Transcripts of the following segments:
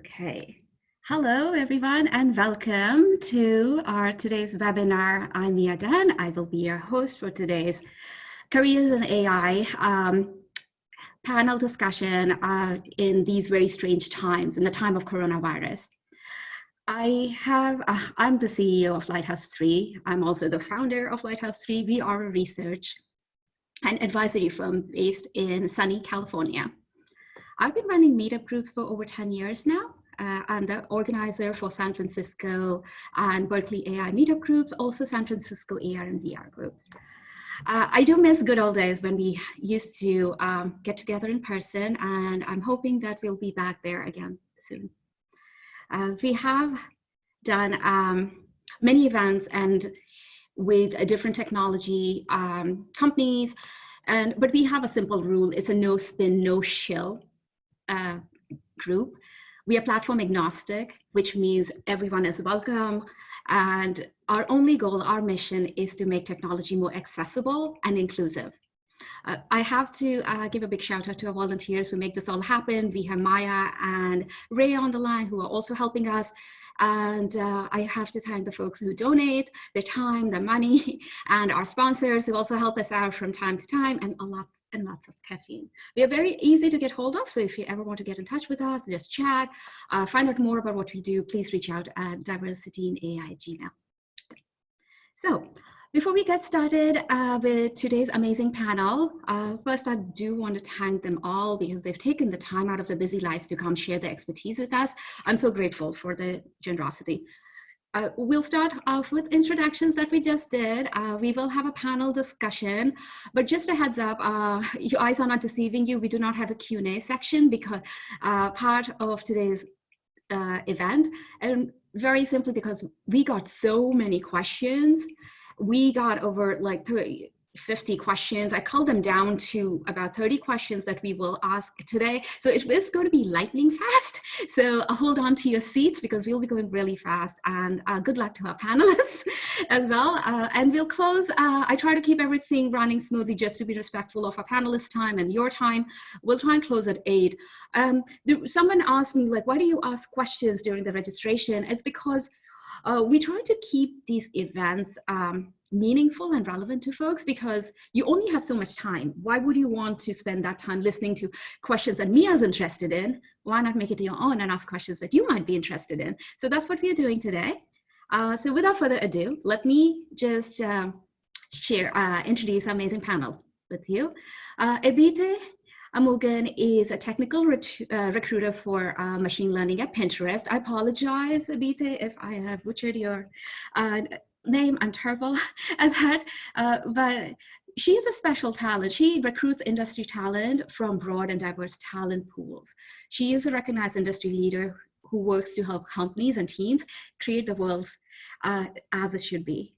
Okay. Hello, everyone, and welcome to our today's webinar. I'm Mia Dan. I will be your host for today's Careers in AI panel discussion in these very strange times, in the time of coronavirus. I'm the CEO of Lighthouse 3. I'm also the founder of Lighthouse 3. We are a research and advisory firm based in sunny California. I've been running meetup groups for over 10 years now. I'm the organizer for San Francisco and Berkeley AI meetup groups, also San Francisco AR and VR groups. I do miss good old days when we used to get together in person, and I'm hoping that we'll be back there again soon. We have done many events and with different technology companies, but we have a simple rule. It's a no spin, no shill group. We are platform agnostic, which means everyone is welcome. And our only goal, our mission is to make technology more accessible and inclusive. I have to give a big shout out to our volunteers who make this all happen. We have Maya and Ray on the line who are also helping us. And I have to thank the folks who donate their time, their money, and our sponsors who also help us out from time to time, and lots of caffeine. We are very easy to get hold of, so if you ever want to get in touch with us, just chat, find out more about what we do, please reach out at diversityiNAI@gmail.com. So before we get started with today's amazing panel, first I do want to thank them all because they've taken the time out of their busy lives to come share their expertise with us. I'm so grateful for the generosity. We'll start off with introductions that we just did. We will have a panel discussion, but just a heads up, your eyes are not deceiving you. We do not have a Q&A section because part of today's event, and very simply because we got so many questions. We got over like 50 questions. I culled them down to about 30 questions that we will ask today. So it is going to be lightning fast. So hold on to your seats because we'll be going really fast, and good luck to our panelists as well. And we'll close. I try to keep everything running smoothly just to be respectful of our panelists' time and your time. We'll try and close at 8. Someone asked me, like, why do you ask questions during the registration? It's because we try to keep these events meaningful and relevant to folks because you only have so much time. Why would you want to spend that time listening to questions that Mia's interested in? Why not make it your own and ask questions that you might be interested in? So that's what we are doing today. So without further ado, let me just introduce our amazing panel with you. Ebite Amogan is a technical recruiter for machine learning at Pinterest. I apologize, Ebite, if I have butchered your name. I'm terrible at that, but she is a special talent. She recruits industry talent from broad and diverse talent pools. She is a recognized industry leader who works to help companies and teams create the world as it should be.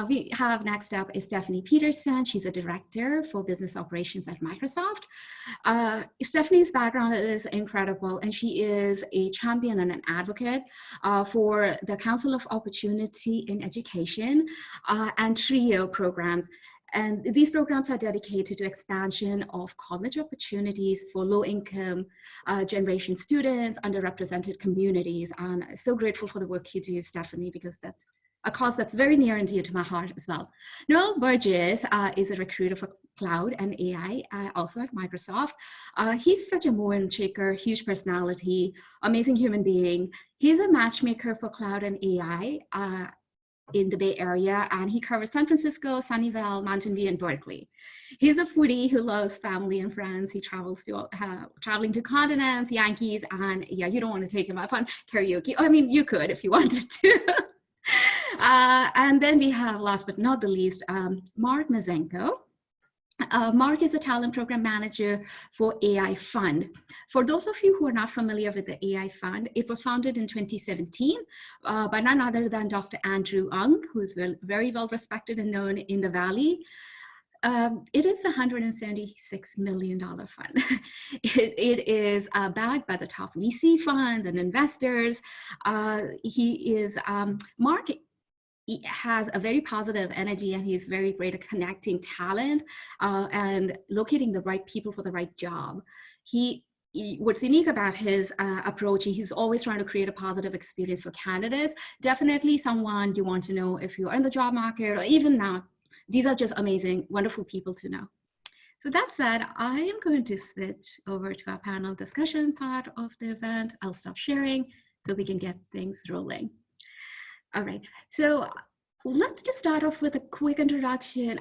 We have next up is Stephanie Peterson. She's a director for business operations at Microsoft. Stephanie's background is incredible, and she is a champion and an advocate for the Council of Opportunity in Education and TRIO programs. And these programs are dedicated to expansion of college opportunities for low-income generation students, underrepresented communities. And I'm so grateful for the work you do, Stephanie, because that's a cause that's very near and dear to my heart as well. Noel Burgess is a recruiter for cloud and AI, also at Microsoft. He's such a mover and shaker, huge personality, amazing human being. He's a matchmaker for cloud and AI in the Bay Area, and he covers San Francisco, Sunnyvale, Mountain View, and Berkeley. He's a foodie who loves family and friends. He travels to traveling to continents, Yankees, and yeah, you don't want to take him up on karaoke. I mean, you could if you wanted to. And then we have, last but not the least, Mark Mazenko. Mark is a talent program manager for AI Fund. For those of you who are not familiar with the AI Fund, it was founded in 2017 by none other than Dr. Andrew Ng, who is very well respected and known in the Valley. It is a $176 million fund. It is backed by the top VC funds and investors. Mark has a very positive energy, and he's very great at connecting talent and locating the right people for the right job. He what's unique about his approach, he's always trying to create a positive experience for candidates. Definitely someone you want to know if you are in the job market or even not. These are just amazing, wonderful people to know. So that said, I am going to switch over to our panel discussion part of the event. I'll stop sharing so we can get things rolling. All right, so let's just start off with a quick introduction.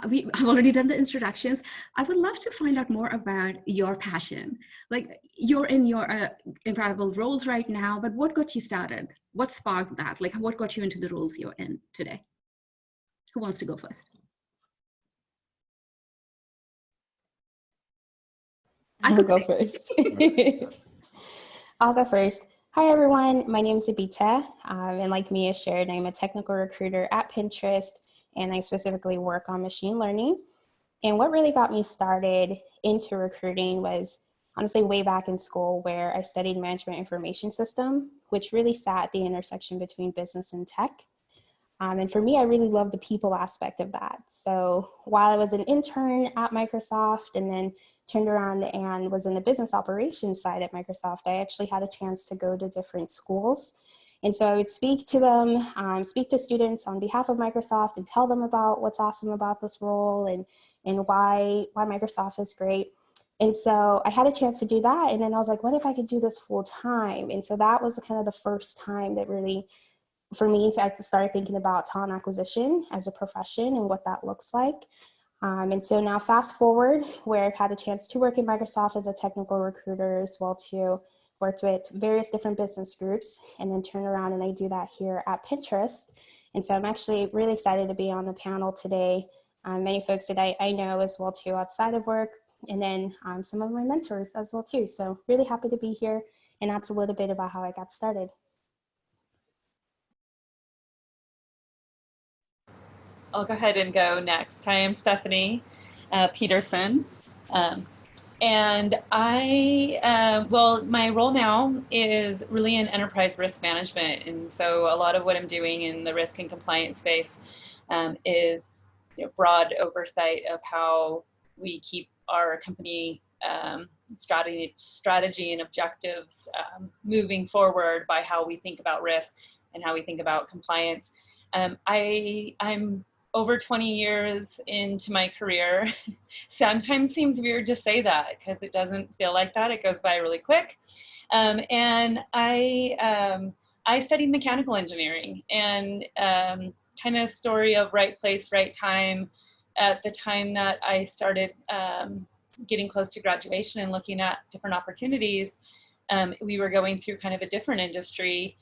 We have already done the introductions. I would love to find out more about your passion. Like, you're in your incredible roles right now, but what got you started? What sparked that? Like, what got you into the roles you're in today? Who wants to go first? I'll go first. I'll go first. Hi, everyone. My name is Abita, and like Mia shared, I'm a technical recruiter at Pinterest, and I specifically work on machine learning. And what really got me started into recruiting was honestly way back in school, where I studied management information system, which really sat at the intersection between business and tech. And for me, I really love the people aspect of that. So while I was an intern at Microsoft and then turned around and was in the business operations side at Microsoft, I actually had a chance to go to different schools. And so I would speak to them, speak to students on behalf of Microsoft and tell them about what's awesome about this role and why Microsoft is great. And so I had a chance to do that. And then I was like, what if I could do this full time? And so that was kind of the first time that really, for me, I started thinking about talent acquisition as a profession and what that looks like. And so now fast forward, where I've had a chance to work in Microsoft as a technical recruiter, as well to work with various different business groups, and then turn around and I do that here at Pinterest. And so I'm actually really excited to be on the panel today. Many folks that I know as well too outside of work, and then some of my mentors as well too. So really happy to be here, and that's a little bit about how I got started. I'll go ahead and go next. Hi, I'm Stephanie Peterson. And well, my role now is really in enterprise risk management. And so a lot of what I'm doing in the risk and compliance space is broad oversight of how we keep our company strategy and objectives moving forward by how we think about risk and how we think about compliance. I'm over 20 years into my career. Sometimes seems weird to say that because it doesn't feel like that. It goes by really quick. And I studied mechanical engineering, and kind of story of right place, right time. At the time that I started getting close to graduation and looking at different opportunities, we were going through kind of a different industry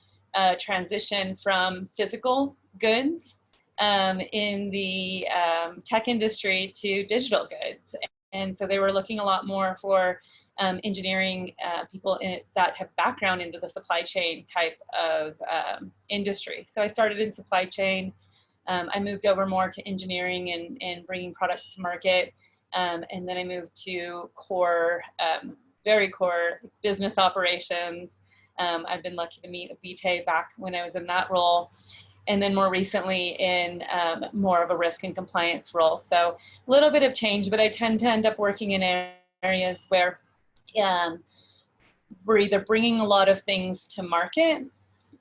transition from physical goods in the tech industry to digital goods. And so they were looking a lot more for engineering people that have background into the supply chain type of industry. So I started in supply chain. I moved over more to engineering and bringing products to market. And then I moved to core, very core business operations. I've been lucky to meet Abite back when I was in that role. And then more recently in more of a risk and compliance role. So a little bit of change, but I tend to end up working in areas where we're either bringing a lot of things to market,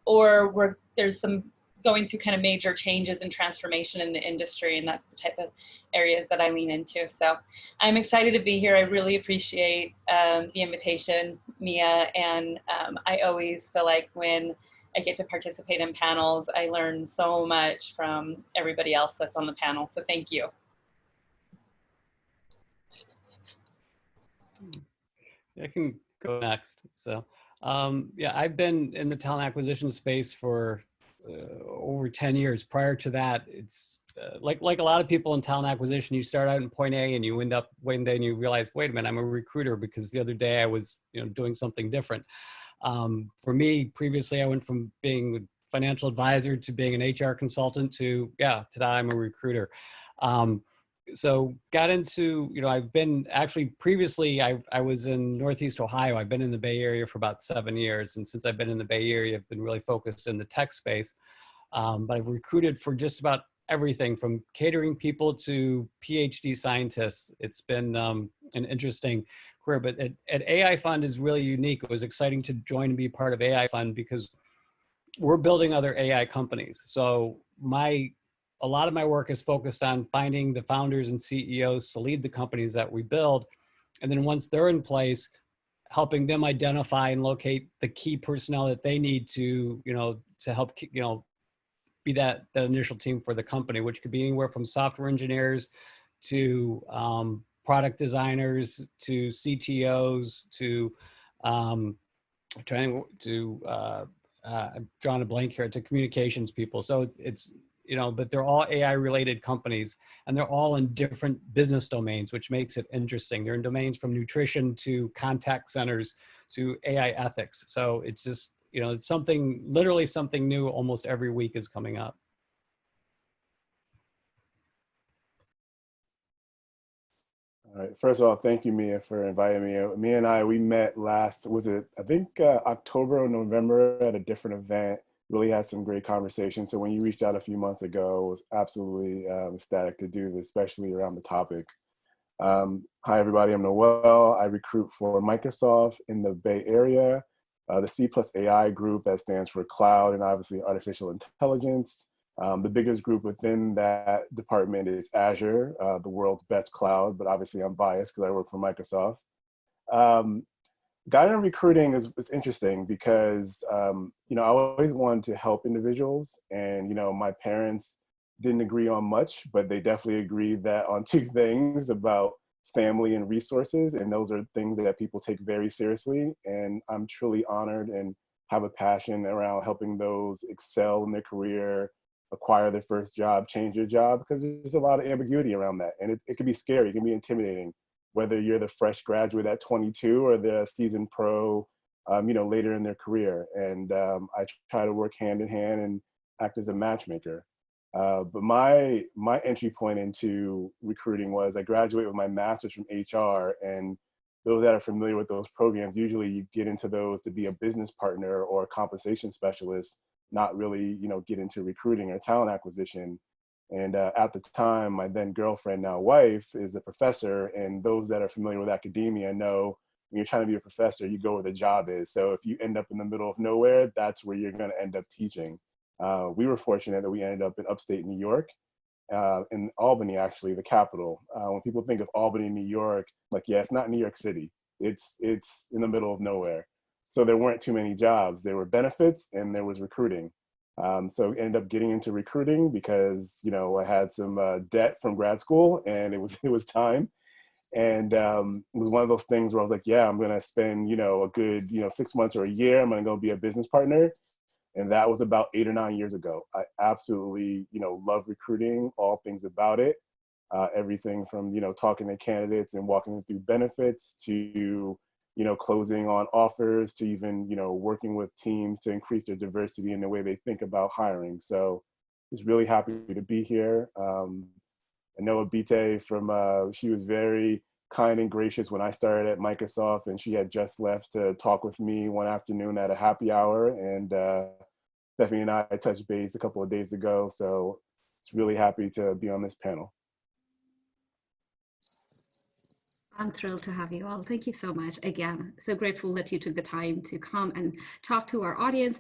or there's some going through kind of major changes and transformation in the industry, and that's the type of areas that I lean into. So I'm excited to be here. I really appreciate the invitation, Mia, and I always feel like when I get to participate in panels, I learn so much from everybody else that's on the panel. So thank you. I can go next. So yeah, I've been in the talent acquisition space for over 10 years. Prior to that, it's like a lot of people in talent acquisition, you start out in point A and you end up one day and you realize, wait a minute, I'm a recruiter, because the other day I was doing something different. For me, previously, I went from being a financial advisor to being an HR consultant to, yeah, today I'm a recruiter. So got into, I've been actually previously, I was in Northeast Ohio. I've been in the Bay Area for about 7 years. And since I've been in the Bay Area, I've been really focused in the tech space. But I've recruited for just about everything from catering people to PhD scientists. It's been an interesting career, but at AI Fund is really unique. It was exciting to join and be part of AI Fund because we're building other AI companies. So a lot of my work is focused on finding the founders and CEOs to lead the companies that we build. And then once they're in place, helping them identify and locate the key personnel that they need to, to help, be that initial team for the company, which could be anywhere from software engineers to product designers to CTOs to I'm drawing a blank here, to communications people. So it's but they're all AI related companies and they're all in different business domains, which makes it interesting. They're in domains from nutrition to contact centers to AI ethics. So it's just, it's something, literally something new almost every week is coming up. All right. First of all, thank you, Mia, for inviting me. Me and I, we met last, I think October or November at a different event. Really had some great conversations. So when you reached out a few months ago, I was absolutely ecstatic to do this, especially around the topic. Hi, everybody. I'm Noel. I recruit for Microsoft in the Bay Area, the C+AI group that stands for cloud and obviously artificial intelligence. The biggest group within that department is Azure, the world's best cloud, but obviously I'm biased because I work for Microsoft. Got into recruiting is interesting because, I always wanted to help individuals, and, my parents didn't agree on much, but they definitely agreed that on two things about family and resources. And those are things that people take very seriously. And I'm truly honored and have a passion around helping those excel in their career, acquire their first job, change their job, because there's a lot of ambiguity around that. And it can be scary, it can be intimidating, whether you're the fresh graduate at 22 or the seasoned pro, later in their career. And I try to work hand in hand and act as a matchmaker. But my entry point into recruiting was I graduated with my master's from HR, and those that are familiar with those programs, usually you get into those to be a business partner or a compensation specialist, not really, get into recruiting or talent acquisition. And at the time, my then girlfriend, now wife, is a professor. And those that are familiar with academia know when you're trying to be a professor, you go where the job is. So if you end up in the middle of nowhere, that's where you're going to end up teaching. We were fortunate that we ended up in upstate New York, in Albany, actually, the capital. When people think of Albany, New York, like, yeah, it's not New York City. It's in the middle of nowhere. So there weren't too many jobs. There were benefits and there was recruiting. So ended up getting into recruiting because, I had some debt from grad school, and it was time. And it was one of those things where I was like, yeah, I'm going to spend, a good, 6 months or a year. I'm going to go be a business partner. And that was about 8 or 9 years ago. I absolutely, love recruiting, all things about it. Everything from, talking to candidates and walking them through benefits to, closing on offers to even, working with teams to increase their diversity in the way they think about hiring. So just really happy to be here. I know Abite from, she was very kind and gracious when I started at Microsoft, and she had just left to talk with me one afternoon at a happy hour. And Stephanie and I touched base a couple of days ago. So it's really happy to be on this panel. I'm thrilled to have you all. Thank you so much. Again, so grateful that you took the time to come and talk to our audience.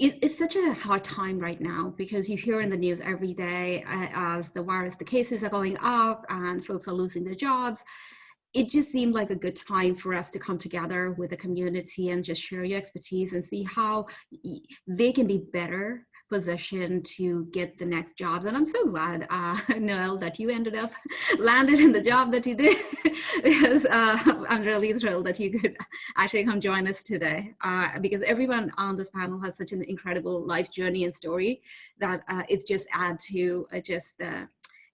It's such a hard time right now because you hear in the news every day as the cases are going up and folks are losing their jobs. It just seemed like a good time for us to come together with the community and just share your expertise and see how they can be better positioned to get the next jobs. And I'm so glad, Noel, that you ended up landed in the job that you did, because I'm really thrilled that you could actually come join us today, because everyone on this panel has such an incredible life journey and story that it's just add to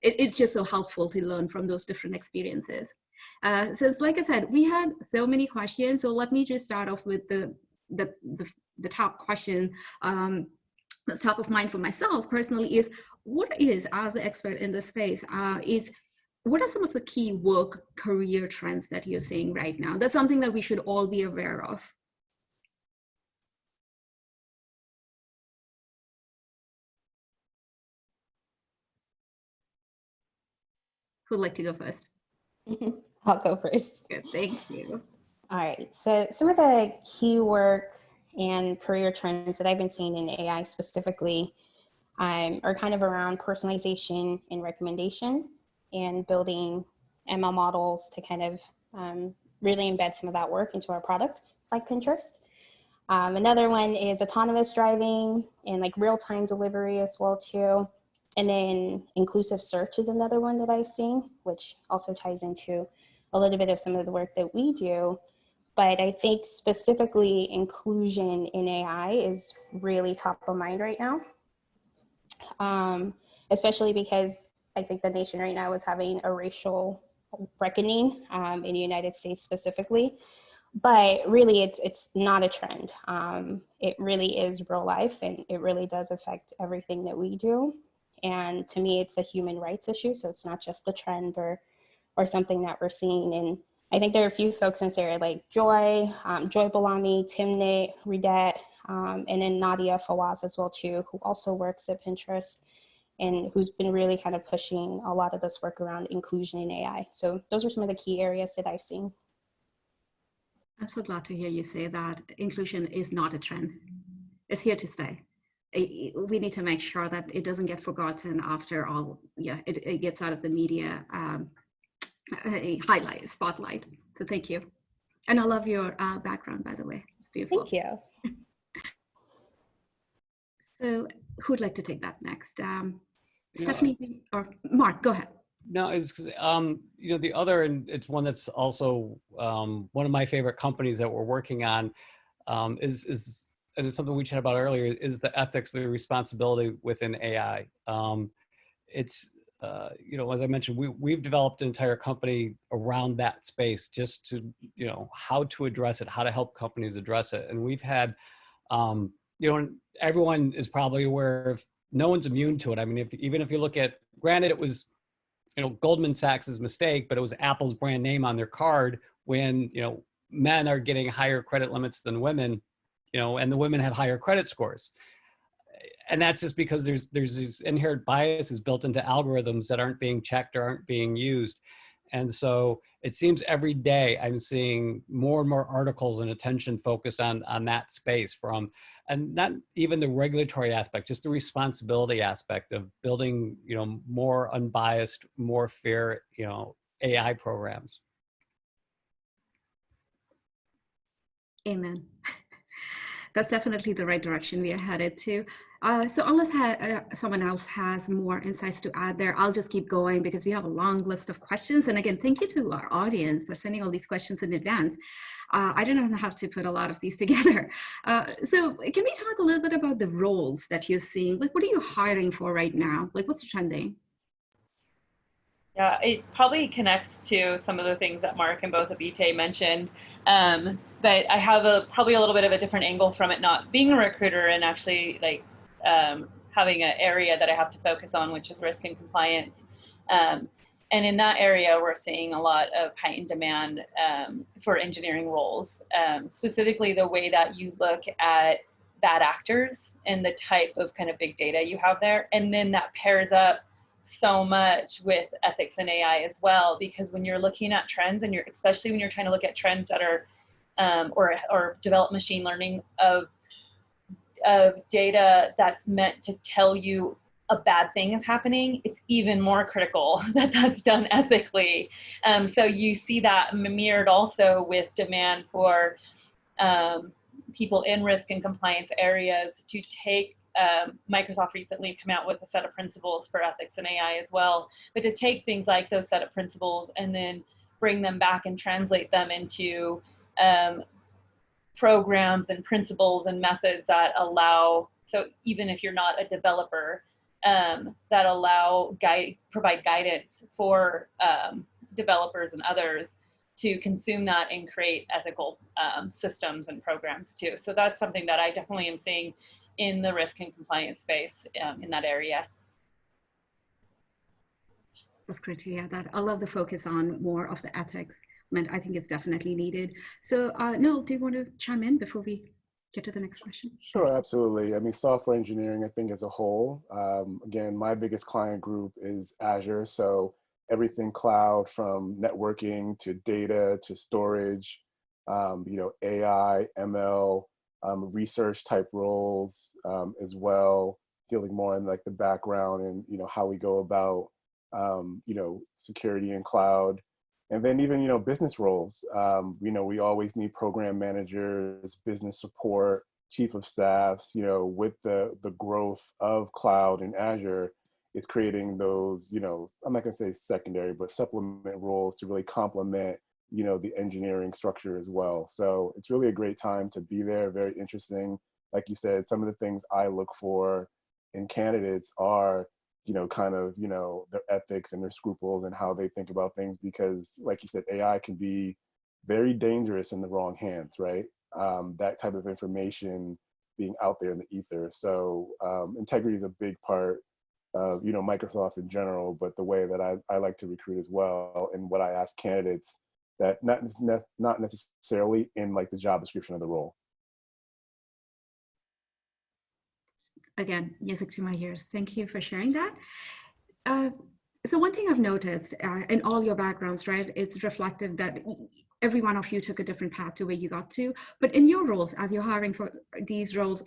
it's just so helpful to learn from those different experiences. So like I said, we had so many questions. So let me just start off with the top question that's top of mind for myself personally is, what is, as an expert in this space, what are some of the key work career trends that you're seeing right now? That's something that we should all be aware of. Who'd like to go first? I'll go first. Good, thank you. All right, so some of the key work and career trends that I've been seeing in AI specifically are kind of around personalization and recommendation and building ML models to kind of really embed some of that work into our product, like Pinterest. Another one is autonomous driving and like real-time delivery as well too. And then inclusive search is another one that I've seen, which also ties into a little bit of some of the work that we do. But I think specifically inclusion in AI is really top of mind right now, especially because I think the nation right now is having a racial reckoning in the United States specifically. But really, it's not a trend. It really is real life, and it really does affect everything that we do. And to me, it's a human rights issue. So it's not just a trend or something that we're seeing. And I think there are a few folks in there like Joy Balami, Timnit, Ridet, and then Nadia Fawaz as well too, who also works at Pinterest and who's been really kind of pushing a lot of this work around inclusion in AI. So those are some of the key areas that I've seen. I'm so glad to hear you say that inclusion is not a trend. It's here to stay. We need to make sure that it doesn't get forgotten after all, it gets out of the media spotlight. So thank you. And I love your background, by the way. It's beautiful. Thank you. So who'd like to take that next? Stephanie or Mark, go ahead. No, it's the other, and it's one that's also one of my favorite companies that we're working on is and it's something we chatted about earlier, is the ethics, the responsibility within AI. It's as I mentioned, we've developed an entire company around that space, just to how to address it, how to help companies address it, and we've had everyone is probably aware of. No one's immune to it. I mean, even if you look at, granted, it was Goldman Sachs's mistake, but it was Apple's brand name on their card when, men are getting higher credit limits than women, and the women have higher credit scores. And that's just because there's these inherent biases built into algorithms that aren't being checked or aren't being used. And so it seems every day I'm seeing more and more articles and attention focused on that space and not even the regulatory aspect, just the responsibility aspect of building, more unbiased, more fair, AI programs. Amen. That's definitely the right direction we are headed to. So unless someone else has more insights to add there, I'll just keep going because we have a long list of questions. And again, thank you to our audience for sending all these questions in advance. I don't have to put a lot of these together. So can we talk a little bit about the roles that you're seeing? Like, what are you hiring for right now? Like, what's trending? Yeah, it probably connects to some of the things that Mark and both Abite mentioned, but I have probably a little bit of a different angle from it, not being a recruiter and actually having an area that I have to focus on, which is risk and compliance. And in that area, we're seeing a lot of heightened demand for engineering roles, specifically the way that you look at bad actors and the type of kind of big data you have there. And then that pairs up so much with ethics and AI as well, because when you're looking at trends and especially when you're trying to look at trends that are or develop machine learning of data that's meant to tell you a bad thing is happening, it's even more critical that that's done ethically. So you see that mirrored also with demand for people in risk and compliance areas to take Microsoft recently come out with a set of principles for ethics and AI as well, but to take things like those set of principles and then bring them back and translate them into programs and principles and methods that allow, so even if you're not a developer, that provide guidance for developers and others to consume that and create ethical systems and programs too. So that's something that I definitely am seeing in the risk and compliance space in that area. That's great to hear that. I love the focus on more of the ethics. I think it's definitely needed. So Noel, do you want to chime in before we get to the next question? Sure, absolutely. I mean, software engineering, I think as a whole, again, my biggest client group is Azure. So everything cloud, from networking to data to storage, AI, ML, research type roles as well, dealing more in like the background and, how we go about, security and cloud. And then even, business roles, we always need program managers, business support, chief of staffs, with the growth of cloud and Azure, it's creating those, I'm not gonna say secondary, but supplement roles to really complement, the engineering structure as well. So it's really a great time to be there, very interesting. Like you said, some of the things I look for in candidates are, their ethics and their scruples and how they think about things, because like you said, AI can be very dangerous in the wrong hands, right? That type of information being out there in the ether. So integrity is a big part of, Microsoft in general, but the way that I like to recruit as well, and what I ask candidates that not necessarily in like the job description of the role. Again, music to my ears. Thank you for sharing that. So one thing I've noticed in all your backgrounds, right, it's reflective that every one of you took a different path to where you got to. But in your roles, as you're hiring for these roles,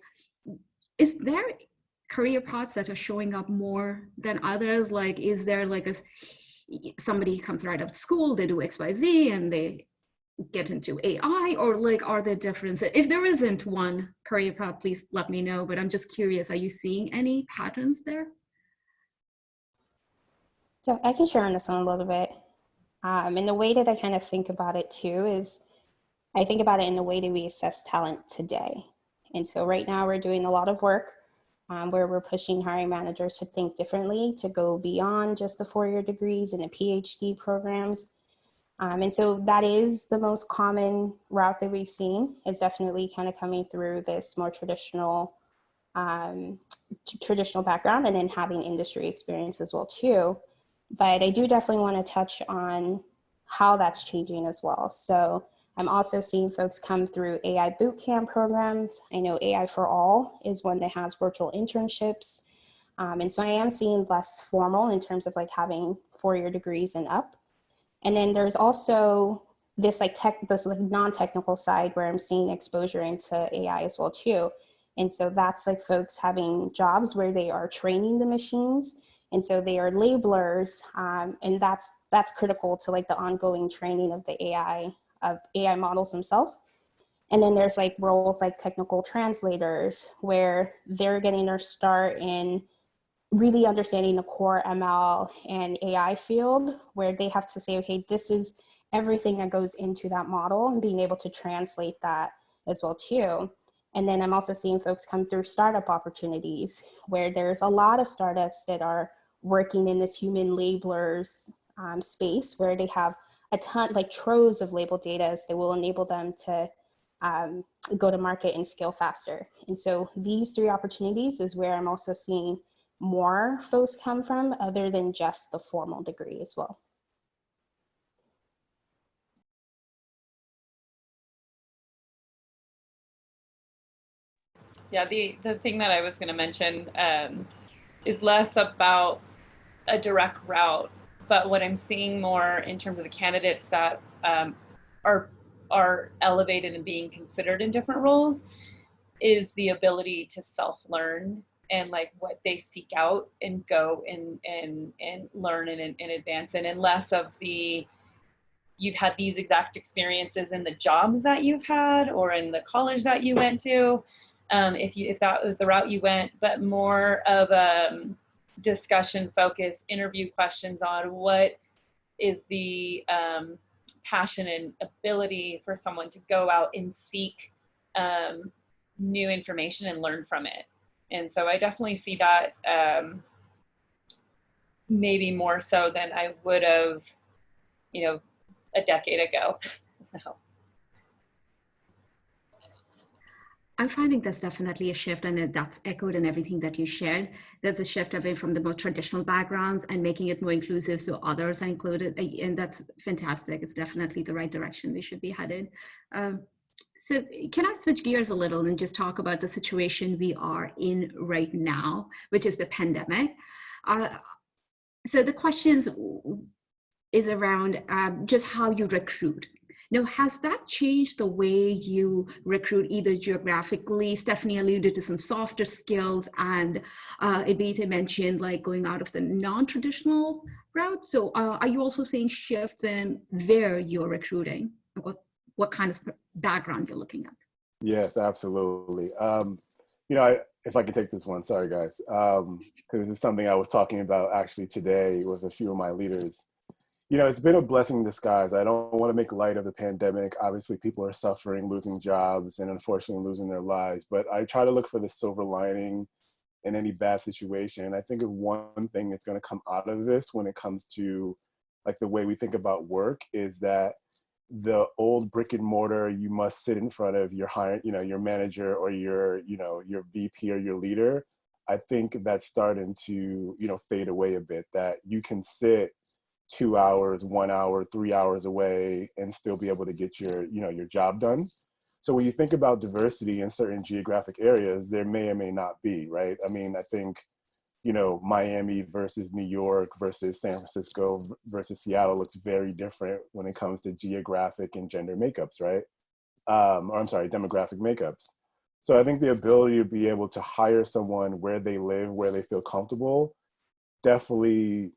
is there career paths that are showing up more than others? Like, is there like somebody comes right out of school, they do XYZ and they get into AI, or like, are there differences? If there isn't one career path, please let me know, but I'm just curious, are you seeing any patterns there? So I can share on this one a little bit. And the way that I kind of think about it too is I think about it in the way that we assess talent today. And so right now we're doing a lot of work where we're pushing hiring managers to think differently, to go beyond just the 4-year degrees and the PhD programs. And so that is the most common route that we've seen, is definitely kind of coming through this more traditional background and then having industry experience as well too. But I do definitely want to touch on how that's changing as well. So I'm also seeing folks come through AI bootcamp programs. I know AI for All is one that has virtual internships. And so I am seeing less formal in terms of like having 4-year degrees and up. And then there's also this like non-technical side where I'm seeing exposure into AI as well too. And so that's like folks having jobs where they are training the machines. And so they are labelers, and that's critical to like the ongoing training of the AI models themselves. And then there's like roles like technical translators, where they're getting their start in really understanding the core ML and AI field, where they have to say, okay, this is everything that goes into that model, and being able to translate that as well too. And then I'm also seeing folks come through startup opportunities, where there's a lot of startups that are working in this human labelers space, where they have a ton, like troves of label data that will enable them to go to market and scale faster. And so these 3 opportunities is where I'm also seeing more folks come from, other than just the formal degree as well. Yeah, the thing that I was going to mention is less about a direct route, but what I'm seeing more in terms of the candidates that are elevated and being considered in different roles is the ability to self-learn, and like what they seek out and go and learn and advance in, and less of the you've had these exact experiences in the jobs that you've had or in the college that you went to, if that was the route you went, but more of a discussion focus, interview questions on what is the passion and ability for someone to go out and seek new information and learn from it. And so I definitely see that maybe more so than I would have, a decade ago. So. I'm finding there's definitely a shift, and that's echoed in everything that you shared. There's a shift away from the more traditional backgrounds and making it more inclusive so others are included, and that's fantastic. It's definitely the right direction we should be headed. So can I switch gears a little and just talk about the situation we are in right now, which is the pandemic? So the questions, is around just how you recruit. Now, has that changed the way you recruit either geographically? Stephanie alluded to some softer skills, and Ibita mentioned like going out of the non-traditional route. So are you also seeing shifts in where you're recruiting? What kind of background you're looking at? Yes, absolutely. You know, if I can take this one, sorry guys, because this is something I was talking about actually today with a few of my leaders. You know, it's been a blessing in disguise. I don't want to make light of the pandemic. Obviously, people are suffering, losing jobs, and unfortunately losing their lives. But I try to look for the silver lining in any bad situation. And I think of one thing that's going to come out of this when it comes to like the way we think about work is that the old brick and mortar, you must sit in front of your your manager or your VP or your leader. I think that's starting to, fade away a bit, that you can sit 2 hours, 1 hour, 3 hours away and still be able to get your job done. So when you think about diversity in certain geographic areas, there may or may not be, right? I mean, I think, Miami versus New York versus San Francisco versus Seattle looks very different when it comes to geographic and gender makeups, right? Demographic makeups. So I think the ability to be able to hire someone where they live, where they feel comfortable, definitely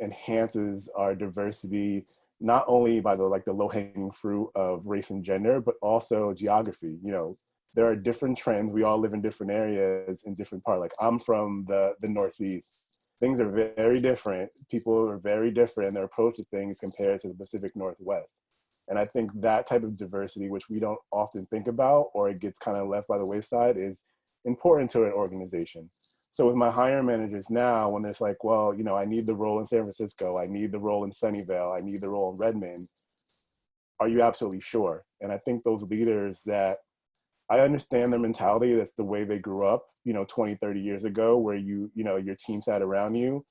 enhances our diversity, not only by the low-hanging fruit of race and gender, but also geography. There are different trends. We all live in different areas in different parts. Like I'm from the Northeast. Things are very different. People are very different in their approach to things compared to the Pacific Northwest. And I think that type of diversity, which we don't often think about, or it gets kind of left by the wayside, is important to an organization. So with my hiring managers now, when it's like, well, I need the role in San Francisco, I need the role in Sunnyvale, I need the role in Redmond, are you absolutely sure? And I think those leaders that I understand their mentality, that's the way they grew up, 20, 30 years ago, where your team sat around you,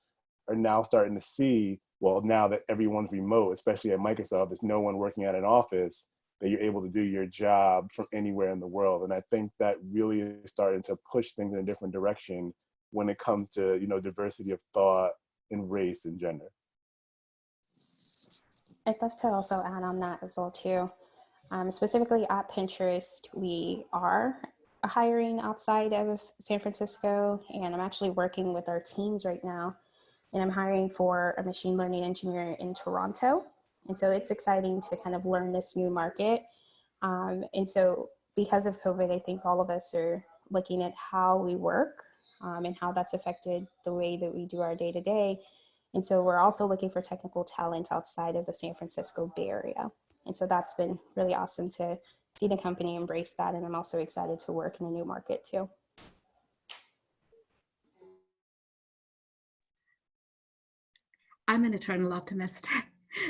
are now starting to see, well, now that everyone's remote, especially at Microsoft, there's no one working at an office, that you're able to do your job from anywhere in the world. And I think that really is starting to push things in a different direction when it comes to, diversity of thought and race and gender. I'd love to also add on that as well too. Specifically at Pinterest, we are hiring outside of San Francisco, and I'm actually working with our teams right now, and I'm hiring for a machine learning engineer in Toronto. And so it's exciting to kind of learn this new market. And so because of COVID, I think all of us are looking at how we work and how that's affected the way that we do our day-to-day. And so we're also looking for technical talent outside of the San Francisco Bay Area. And so that's been really awesome to see the company embrace that. And I'm also excited to work in a new market too. I'm an eternal optimist,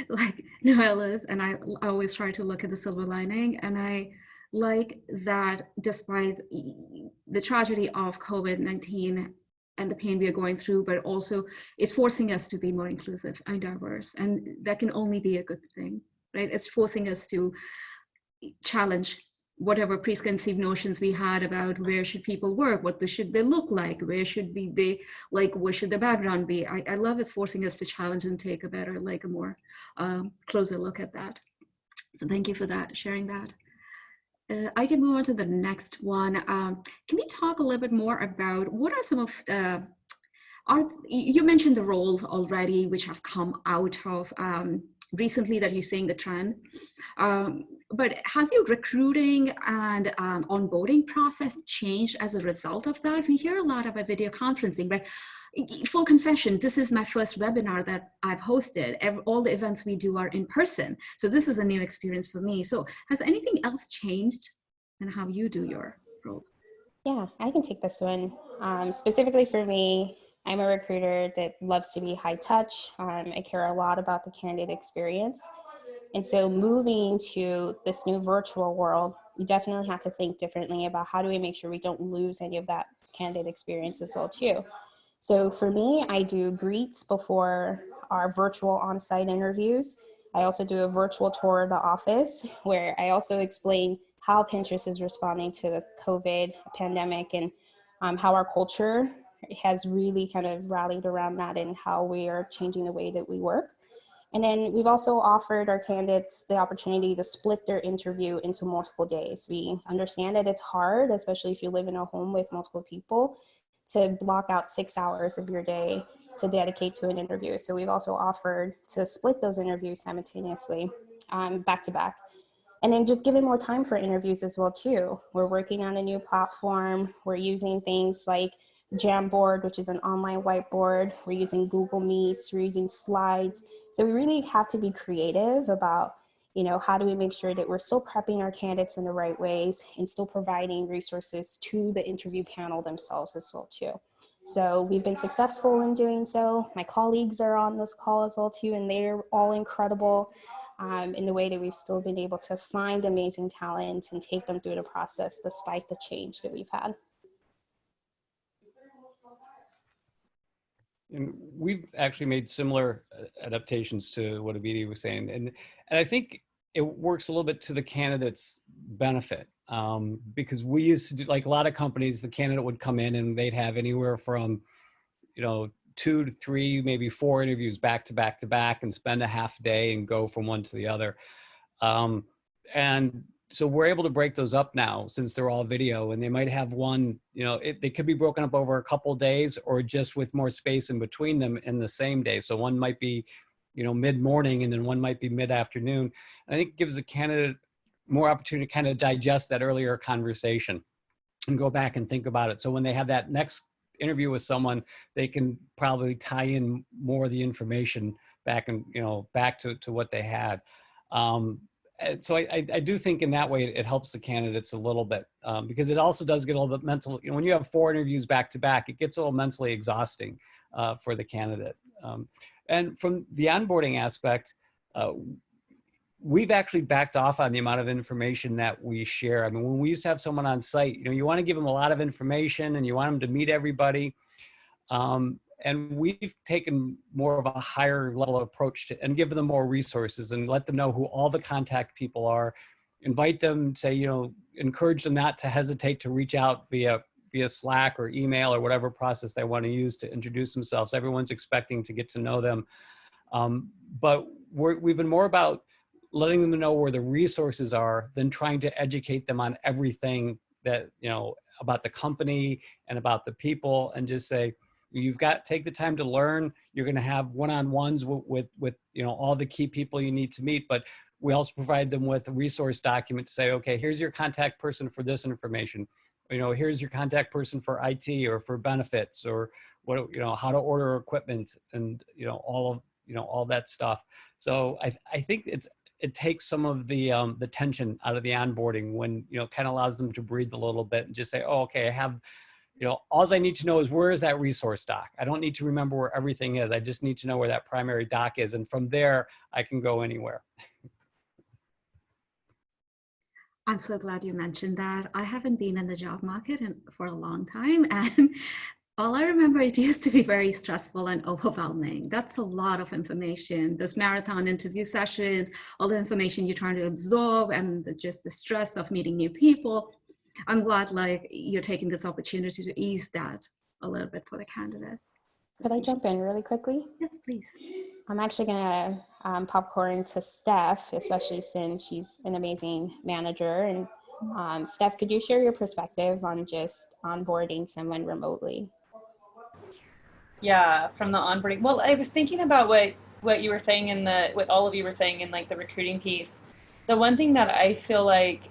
like Noel is, and I always try to look at the silver lining. And I like that despite the tragedy of COVID-19 and the pain we are going through, but also it's forcing us to be more inclusive and diverse. And that can only be a good thing, right? It's forcing us to challenge whatever preconceived notions we had about where should people work, what should they look like, where should what should the background be. I love it's forcing us to challenge and take a better, a more closer look at that. So thank you for that, sharing that. I can move on to the next one. Can we talk a little bit more about what are some of the, you mentioned the roles already, which have come out of recently that you're seeing the trend. But has your recruiting and onboarding process changed as a result of that? We hear a lot about video conferencing, right? Full confession, this is my first webinar that I've hosted. All the events we do are in person. So this is a new experience for me. So has anything else changed in how you do your roles? Yeah, I can take this one. Specifically for me, I'm a recruiter that loves to be high touch. I care a lot about the candidate experience. And so moving to this new virtual world, you definitely have to think differently about how do we make sure we don't lose any of that candidate experience as well too. So for me, I do greets before our virtual on-site interviews. I also do a virtual tour of the office where I also explain how Pinterest is responding to the COVID pandemic and how our culture has really kind of rallied around that and how we are changing the way that we work. And then we've also offered our candidates the opportunity to split their interview into multiple days. We understand that it's hard, especially if you live in a home with multiple people, to block out 6 hours of your day to dedicate to an interview. So we've also offered to split those interviews simultaneously, back to back. And then just giving more time for interviews as well too. We're working on a new platform. We're using things like Jamboard, which is an online whiteboard. We're using Google Meets, we're using slides. So we really have to be creative about, how do we make sure that we're still prepping our candidates in the right ways and still providing resources to the interview panel themselves as well too. So we've been successful in doing so. My colleagues are on this call as well too, and they're all incredible in the way that we've still been able to find amazing talent and take them through the process despite the change that we've had. And we've actually made similar adaptations to what Abidi was saying. And I think it works a little bit to the candidate's benefit, because we used to do, like a lot of companies, the candidate would come in and they'd have anywhere from, 2 to 3, maybe 4 interviews back to back to back and spend a half day and go from one to the other. And so we're able to break those up now since they're all video, and they might have one, they could be broken up over a couple days or just with more space in between them in the same day. So one might be, mid-morning, and then one might be mid-afternoon. And I think it gives the candidate more opportunity to kind of digest that earlier conversation and go back and think about it. So when they have that next interview with someone, they can probably tie in more of the information back and, back to what they had. So I do think in that way it helps the candidates a little bit, because it also does get a little bit mental. When you have 4 interviews back to back, it gets a little mentally exhausting for the candidate. And from the onboarding aspect, we've actually backed off on the amount of information that we share. I mean, when we used to have someone on site, you want to give them a lot of information and you want them to meet everybody. And we've taken more of a higher level approach and give them more resources and let them know who all the contact people are, invite them, say, encourage them not to hesitate to reach out via Slack or email or whatever process they want to use to introduce themselves. Everyone's expecting to get to know them. But we've been more about letting them know where the resources are than trying to educate them on everything that, about the company and about the people, and just say, take the time to learn. You're going to have one-on-ones with all the key people you need to meet, but we also provide them with a resource document to say, okay, here's your contact person for this information. Here's your contact person for IT or for benefits, or what, how to order equipment, and, all that stuff. So I think it takes some of the tension out of the onboarding when, kind of allows them to breathe a little bit and just say, oh, okay, I have, all I need to know is where is that resource doc? I don't need to remember where everything is. I just need to know where that primary doc is. And from there, I can go anywhere. I'm so glad you mentioned that. I haven't been in the job market for a long time. And all I remember, it used to be very stressful and overwhelming. That's a lot of information. Those marathon interview sessions, all the information you're trying to absorb, and just the stress of meeting new people. I'm glad you're taking this opportunity to ease that a little bit for the candidates. Could I jump in really quickly? Yes, please. I'm actually going to popcorn to Steph, especially since she's an amazing manager. And Steph, could you share your perspective on just onboarding someone remotely? Yeah, from the onboarding. Well, I was thinking about what you were saying what all of you were saying in the recruiting piece. The one thing that I feel like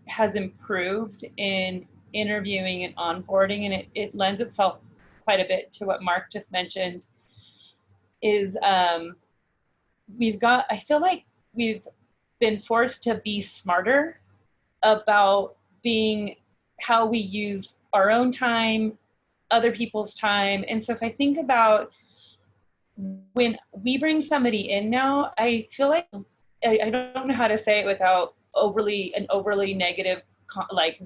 has improved in interviewing and onboarding, and it lends itself quite a bit to what Mark just mentioned, is I feel like we've been forced to be smarter about how we use our own time, other people's time. And so if I think about when we bring somebody in now, I feel like, I don't know how to say it without overly negative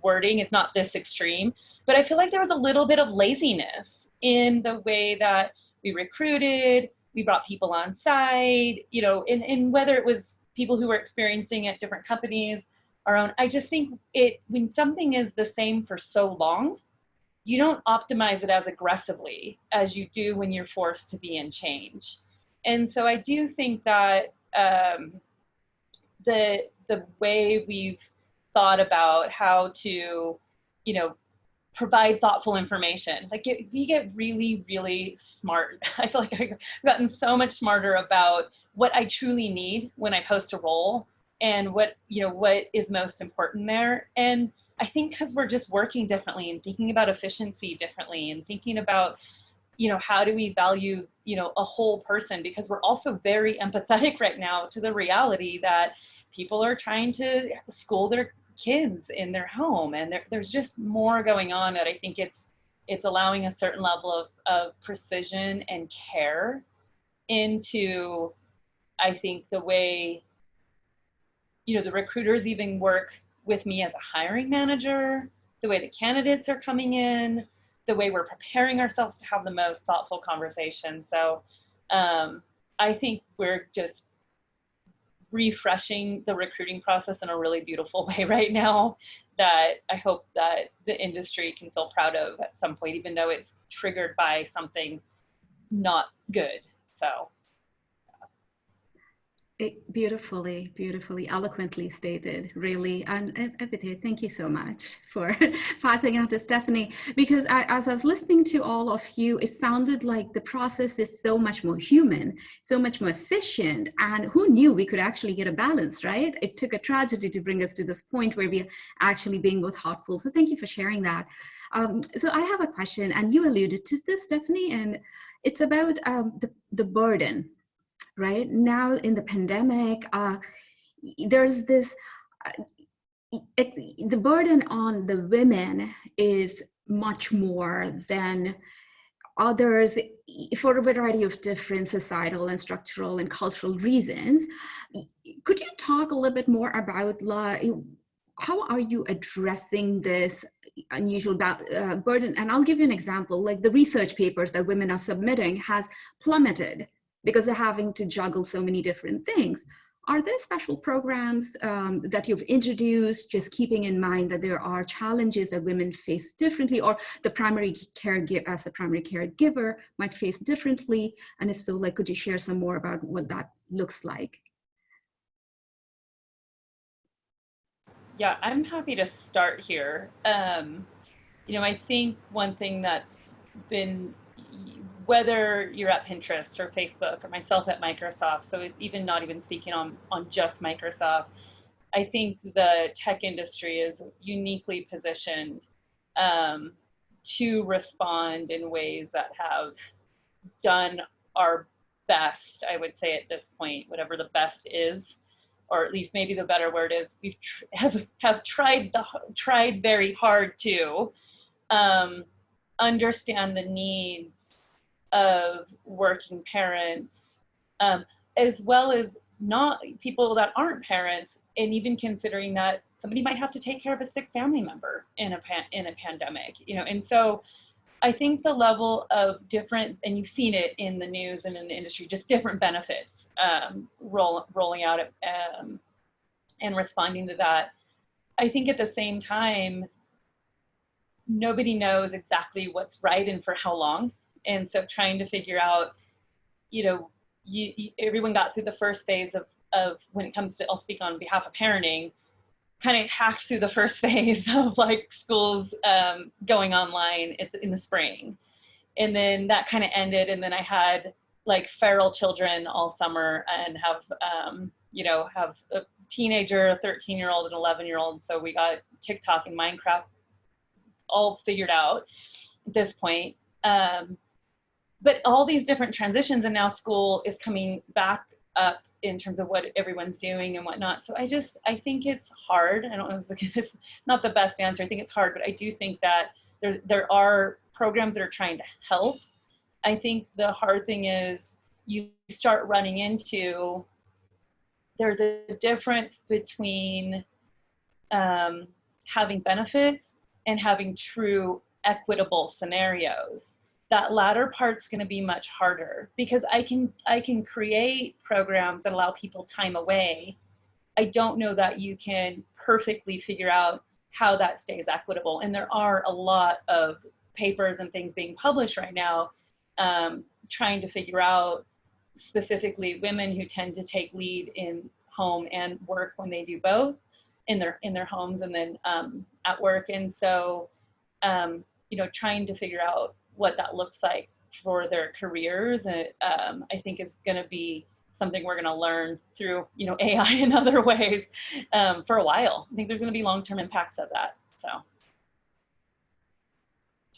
wording. It's not this extreme, but I feel like there was a little bit of laziness in the way that we recruited, we brought people on site, and whether it was people who were experiencing at different companies, our own. I just think when something is the same for so long, you don't optimize it as aggressively as you do when you're forced to be in change. And so I do think that the way we've thought about how to, you know, provide thoughtful information, like we get really, really smart. I feel like I've gotten so much smarter about what I truly need when I post a role and what, you know, what is most important there. And I think because we're just working differently and thinking about efficiency differently and thinking about, you know, how do we value, you know, a whole person, because we're also very empathetic right now to the reality that people are trying to school their kids in their home, and there's just more going on that I think it's allowing a certain level of precision and care into, I think, the way, you know, the recruiters even work with me as a hiring manager, the way the candidates are coming in, the way we're preparing ourselves to have the most thoughtful conversation. So I think we're just refreshing the recruiting process in a really beautiful way right now that I hope that the industry can feel proud of at some point, even though it's triggered by something not good. So. Beautifully, beautifully, eloquently stated, really. And Ebite, thank you so much for passing out to Stephanie, because as I was listening to all of you, it sounded like the process is so much more human, so much more efficient. And who knew we could actually get a balance, right? It took a tragedy to bring us to this point where we're actually being both thoughtful. So thank you for sharing that. So I have a question, and you alluded to this, Stephanie, and it's about the burden. Right now in the pandemic, there's this, the burden on the women is much more than others for a variety of different societal and structural and cultural reasons. Could you talk a little bit more about how are you addressing this unusual burden? And I'll give you an example, like the research papers that women are submitting has plummeted because they're having to juggle so many different things. Are there special programs that you've introduced, just keeping in mind that there are challenges that women face differently, or the primary caregiver, as a primary caregiver, might face differently? And if so, like, could you share some more about what that looks like? Yeah, I'm happy to start here. You know, I think one thing that's been, whether you're at Pinterest or Facebook or myself at Microsoft, so even not even speaking on just Microsoft, I think the tech industry is uniquely positioned to respond in ways that have done our best, I would say at this point, whatever the best is, or at least maybe the better word is, we've have tried very hard to understand the needs of working parents, as well as not people that aren't parents, and even considering that somebody might have to take care of a sick family member in a pandemic, you know. And so I think the level of different, and you've seen it in the news and in the industry, just different benefits rolling out and responding to that. I think at the same time, nobody knows exactly what's right and for how long. And so trying to figure out, you know, everyone got through the first phase of when it comes to, I'll speak on behalf of parenting, kind of hacked through the first phase of like schools going online in the spring. And then that kind of ended. And then I had like feral children all summer and have a teenager, a 13-year-old, an 11-year-old. So we got TikTok and Minecraft all figured out at this point. But all these different transitions, and now school is coming back up in terms of what everyone's doing and whatnot. So I think it's hard. I don't know if it's not the best answer. I think it's hard, but I do think that there are programs that are trying to help. I think the hard thing is you start running into, there's a difference between having benefits and having true equitable scenarios. That latter part's going to be much harder, because I can create programs that allow people time away. I don't know that you can perfectly figure out how that stays equitable. And there are a lot of papers and things being published right now trying to figure out specifically women who tend to take lead in home and work when they do both in their homes and then at work. And so, you know, trying to figure out what that looks like for their careers, and I think is going to be something we're going to learn through, you know, AI and other ways for a while. I think there's going to be long-term impacts of that. So.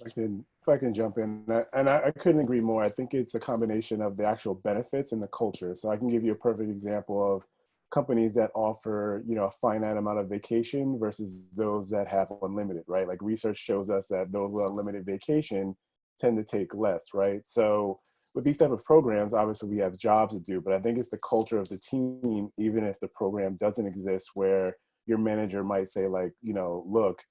If I can jump in, and I couldn't agree more. I think it's a combination of the actual benefits and the culture. So I can give you a perfect example of companies that offer, you know, a finite amount of vacation versus those that have unlimited, right? Like research shows us that those with unlimited vacation tend to take less, right? So with these type of programs, obviously we have jobs to do, but I think it's the culture of the team, even if the program doesn't exist, where your manager might say like, you know, look,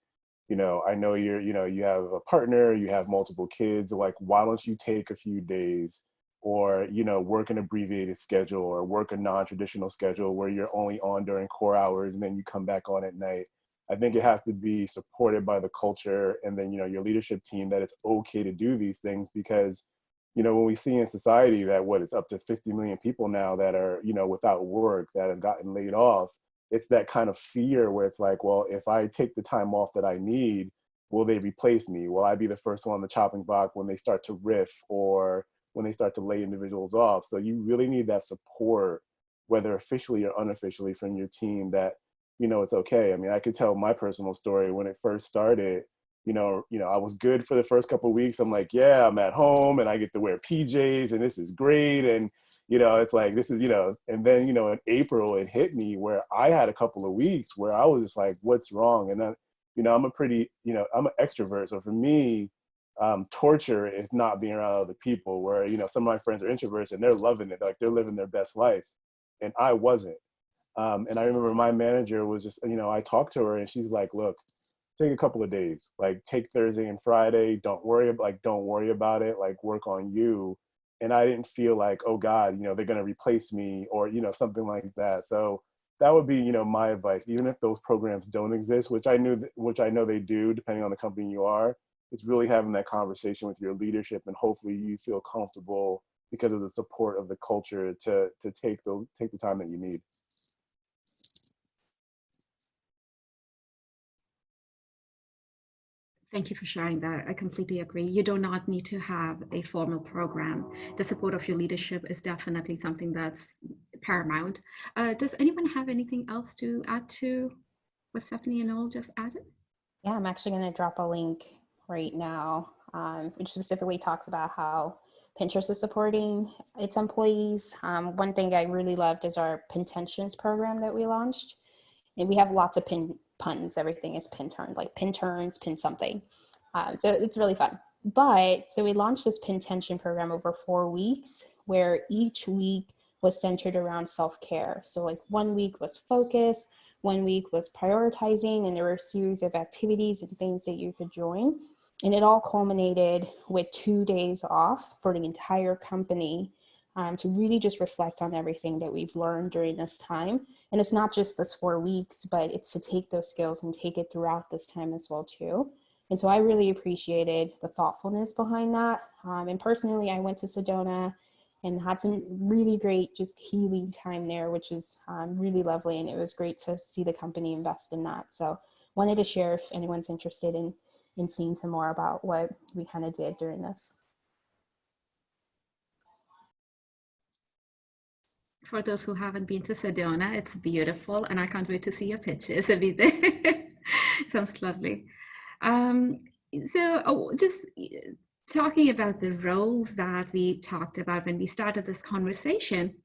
you know, I know you're, you know, you have a partner, you have multiple kids, like, why don't you take a few days or, you know, work an abbreviated schedule or work a non-traditional schedule where you're only on during core hours and then you come back on at night. I think it has to be supported by the culture and then, you know, your leadership team that it's okay to do these things because, you know, when we see in society that it's up to 50 million people now that are, you know, without work, that have gotten laid off, it's that kind of fear where it's like, well, if I take the time off that I need, will they replace me? Will I be the first one on the chopping block when they start to riff or when they start to lay individuals off? So you really need that support, whether officially or unofficially, from your team that, you know, it's okay. I mean, I could tell my personal story when it first started. You know, I was good for the first couple of weeks. I'm like, yeah, I'm at home and I get to wear PJs and this is great. And, you know, it's like, this is, you know, and then, you know, in April, it hit me where I had a couple of weeks where I was just like, what's wrong? And then, you know, I'm an extrovert. So for me, torture is not being around other people where, you know, some of my friends are introverts and they're loving it. Like they're living their best life. And I wasn't. And I remember my manager was just, you know, I talked to her and she's like, look, take a couple of days, like take Thursday and Friday. Don't worry about it. Like work on you. And I didn't feel like, oh God, you know, they're going to replace me or, you know, something like that. So that would be, you know, my advice, even if those programs don't exist, which I know they do, depending on the company you are. It's really having that conversation with your leadership and hopefully you feel comfortable because of the support of the culture to take the time that you need. Thank you for sharing that. I completely agree. You do not need to have a formal program. The support of your leadership is definitely something that's paramount. Does anyone have anything else to add to what Stephanie and Noel just added? Yeah, I'm actually going to drop a link right now, which specifically talks about how Pinterest is supporting its employees. One thing I really loved is our Pintentions program that we launched. And we have lots of puns. Everything is pin turned, like pin turns, pin something. So it's really fun. So we launched this Pintention program over 4 weeks, where each week was centered around self-care. So like 1 week was focus, 1 week was prioritizing, and there were a series of activities and things that you could join. And it all culminated with 2 days off for the entire company to really just reflect on everything that we've learned during this time. And it's not just this 4 weeks, but it's to take those skills and take it throughout this time as well too. And so I really appreciated the thoughtfulness behind that. And personally, I went to Sedona and had some really great just healing time there, which was really lovely. And it was great to see the company invest in that. So wanted to share if anyone's interested in seeing some more about what we kind of did during this. For those who haven't been to Sedona, it's beautiful and I can't wait to see your pictures every day. Sounds lovely. Just talking about the roles that we talked about when we started this conversation,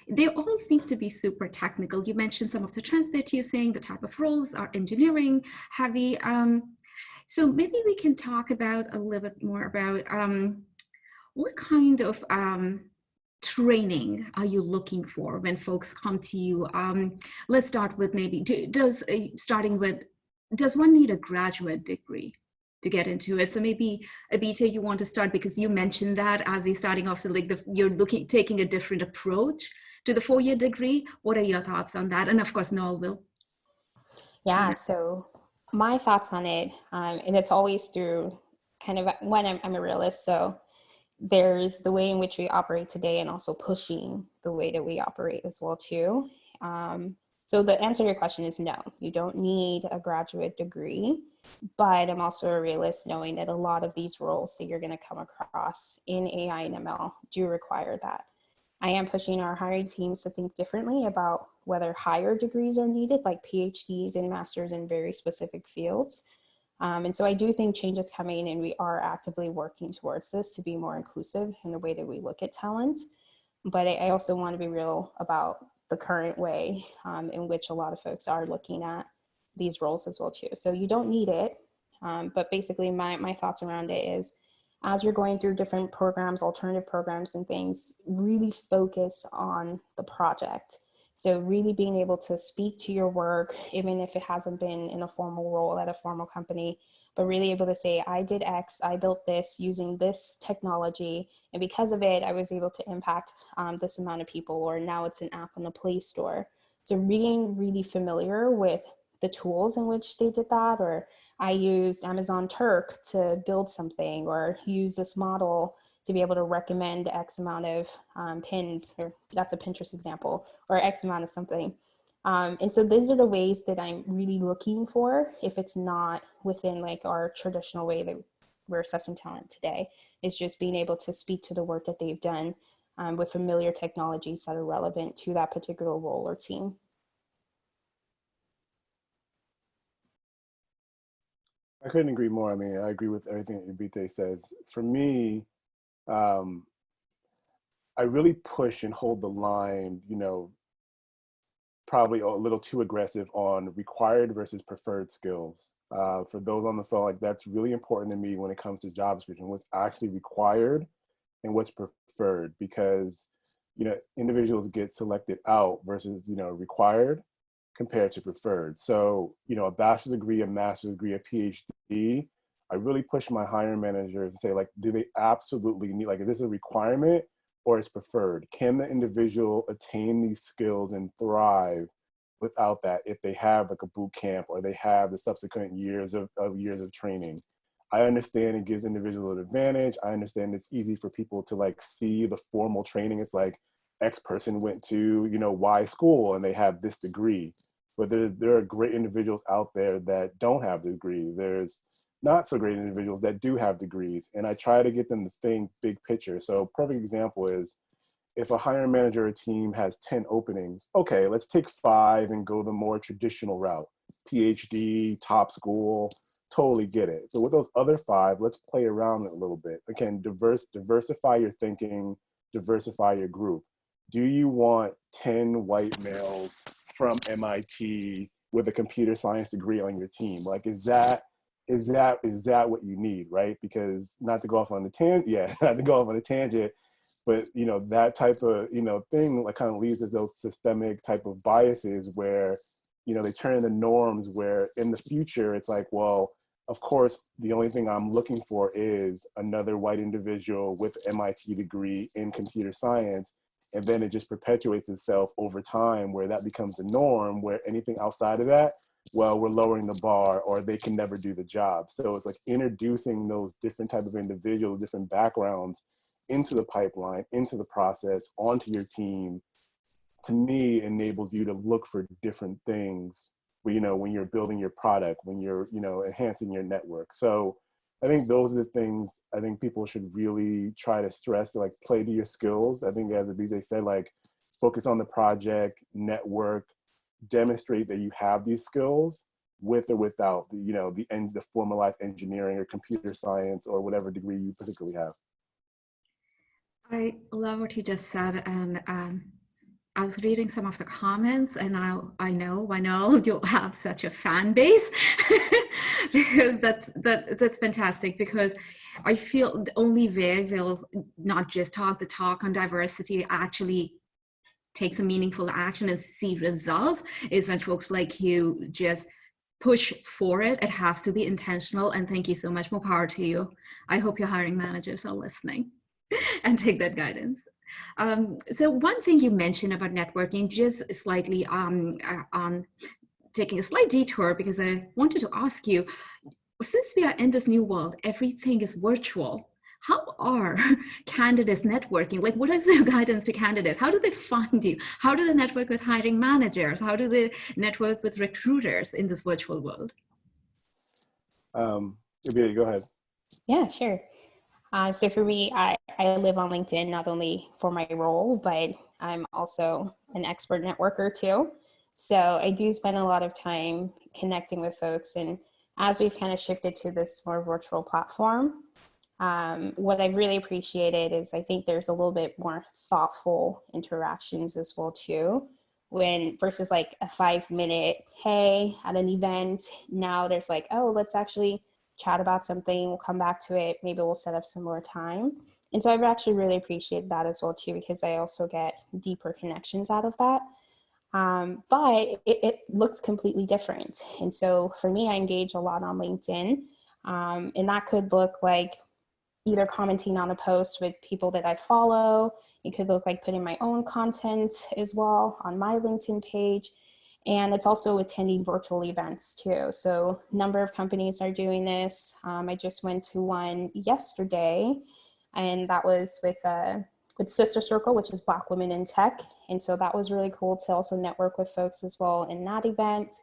they all seem to be super technical. You mentioned some of the trends that you're saying, the type of roles are engineering heavy. So maybe we can talk about a little bit more about what kind of training are you looking for when folks come to you? Let's start with maybe, does one need a graduate degree to get into it? So maybe Abita, you want to start because you mentioned that as we're starting off, so like you're taking a different approach to the 4-year degree. What are your thoughts on that? And of course, Noel will. Yeah, so my thoughts on it, and it's always through kind of when I'm a realist. So there's the way in which we operate today and also pushing the way that we operate as well too. So the answer to your question is no, you don't need a graduate degree, but I'm also a realist knowing that a lot of these roles that you're going to come across in AI and ML do require that. I am pushing our hiring teams to think differently about whether higher degrees are needed, like PhDs and masters in very specific fields. And so I do think change is coming, and we are actively working towards this to be more inclusive in the way that we look at talent. But I also want to be real about the current way in which a lot of folks are looking at these roles as well too. So you don't need it, but basically my thoughts around it is, as you're going through different programs, alternative programs and things, really focus on the project. So really being able to speak to your work, even if it hasn't been in a formal role at a formal company, but really able to say, I did X, I built this using this technology, and because of it, I was able to impact this amount of people, or now it's an app on the Play Store. So being really familiar with the tools in which they did that, or I used Amazon Turk to build something, or use this model to be able to recommend X amount of pins, or that's a Pinterest example, or X amount of something. And so these are the ways that I'm really looking for, if it's not within like our traditional way that we're assessing talent today, is just being able to speak to the work that they've done with familiar technologies that are relevant to that particular role or team. I couldn't agree more. I mean, I agree with everything that Ibite says. For me, I really push and hold the line, you know, probably a little too aggressive on required versus preferred skills. For those on the phone, like that's really important to me when it comes to job description, what's actually required and what's preferred, because, you know, individuals get selected out versus, you know, required compared to preferred. So, you know, a bachelor's degree, a master's degree, a PhD, I really push my hiring managers to say, like, do they absolutely need, like, is this a requirement or is preferred? Can the individual attain these skills and thrive without that if they have like a boot camp or they have the subsequent years of training? I understand it gives individuals an advantage. I understand it's easy for people to like see the formal training. It's like X person went to, you know, Y school and they have this degree. But there are great individuals out there that don't have the degree. There's not so great individuals that do have degrees. And I try to get them to think big picture. So perfect example is, if a hiring manager or team has 10 openings, okay, let's take 5 and go the more traditional route. PhD, top school, totally get it. So with those other 5, let's play around a little bit. Again, diversify your thinking, diversify your group. Do you want 10 white males from MIT with a computer science degree on your team? Like, is that what you need, right? Because not to go off on a tangent, but you know, that type of, you know, thing like kind of leads to those systemic type of biases where, you know, they turn into norms where in the future it's like, well, of course, the only thing I'm looking for is another white individual with an MIT degree in computer science. And then it just perpetuates itself over time where that becomes the norm, where anything outside of that, well, we're lowering the bar or they can never do the job. So it's like introducing those different type of individuals, different backgrounds into the pipeline, into the process, onto your team, to me enables you to look for different things, you know, when you're building your product, when you're, you know, enhancing your network. So I think those are the things I think people should really try to stress, to like play to your skills. I think as Abise said, like focus on the project, network, demonstrate that you have these skills with or without the, you know, the formalized engineering or computer science or whatever degree you particularly have. I love what you just said, and I was reading some of the comments, and I know you have such a fan base because that's fantastic. Because I feel the only way we'll not just talk the talk on diversity, actually take some meaningful action and see results, is when folks like you just push for it. It has to be intentional, and thank you so much. More power to you. I hope your hiring managers are listening and take that guidance. So one thing you mentioned about networking, just slightly taking a slight detour, because I wanted to ask you, since we are in this new world, everything is virtual. how are candidates networking? Like, what is the guidance to candidates? How do they find you? How do they network with hiring managers? How do they network with recruiters in this virtual world? Maybe go ahead. Yeah, sure. So for me, I live on LinkedIn not only for my role, but I'm also an expert networker too. So I do spend a lot of time connecting with folks. And as we've kind of shifted to this more virtual platform, what I've really appreciated is I think there's a little bit more thoughtful interactions as well too. When versus like a 5-minute, hey, at an event, now there's like, oh, let's actually chat about something, we'll come back to it, maybe we'll set up some more time. And so I've actually really appreciated that as well too, because I also get deeper connections out of that. But it looks completely different. And so for me, I engage a lot on LinkedIn. And that could look like either commenting on a post with people that I follow. It could look like putting my own content as well on my LinkedIn page. And it's also attending virtual events too. So a number of companies are doing this. I just went to one yesterday, and that was with Sister Circle, which is Black Women in Tech. And so that was really cool to also network with folks as well in that event.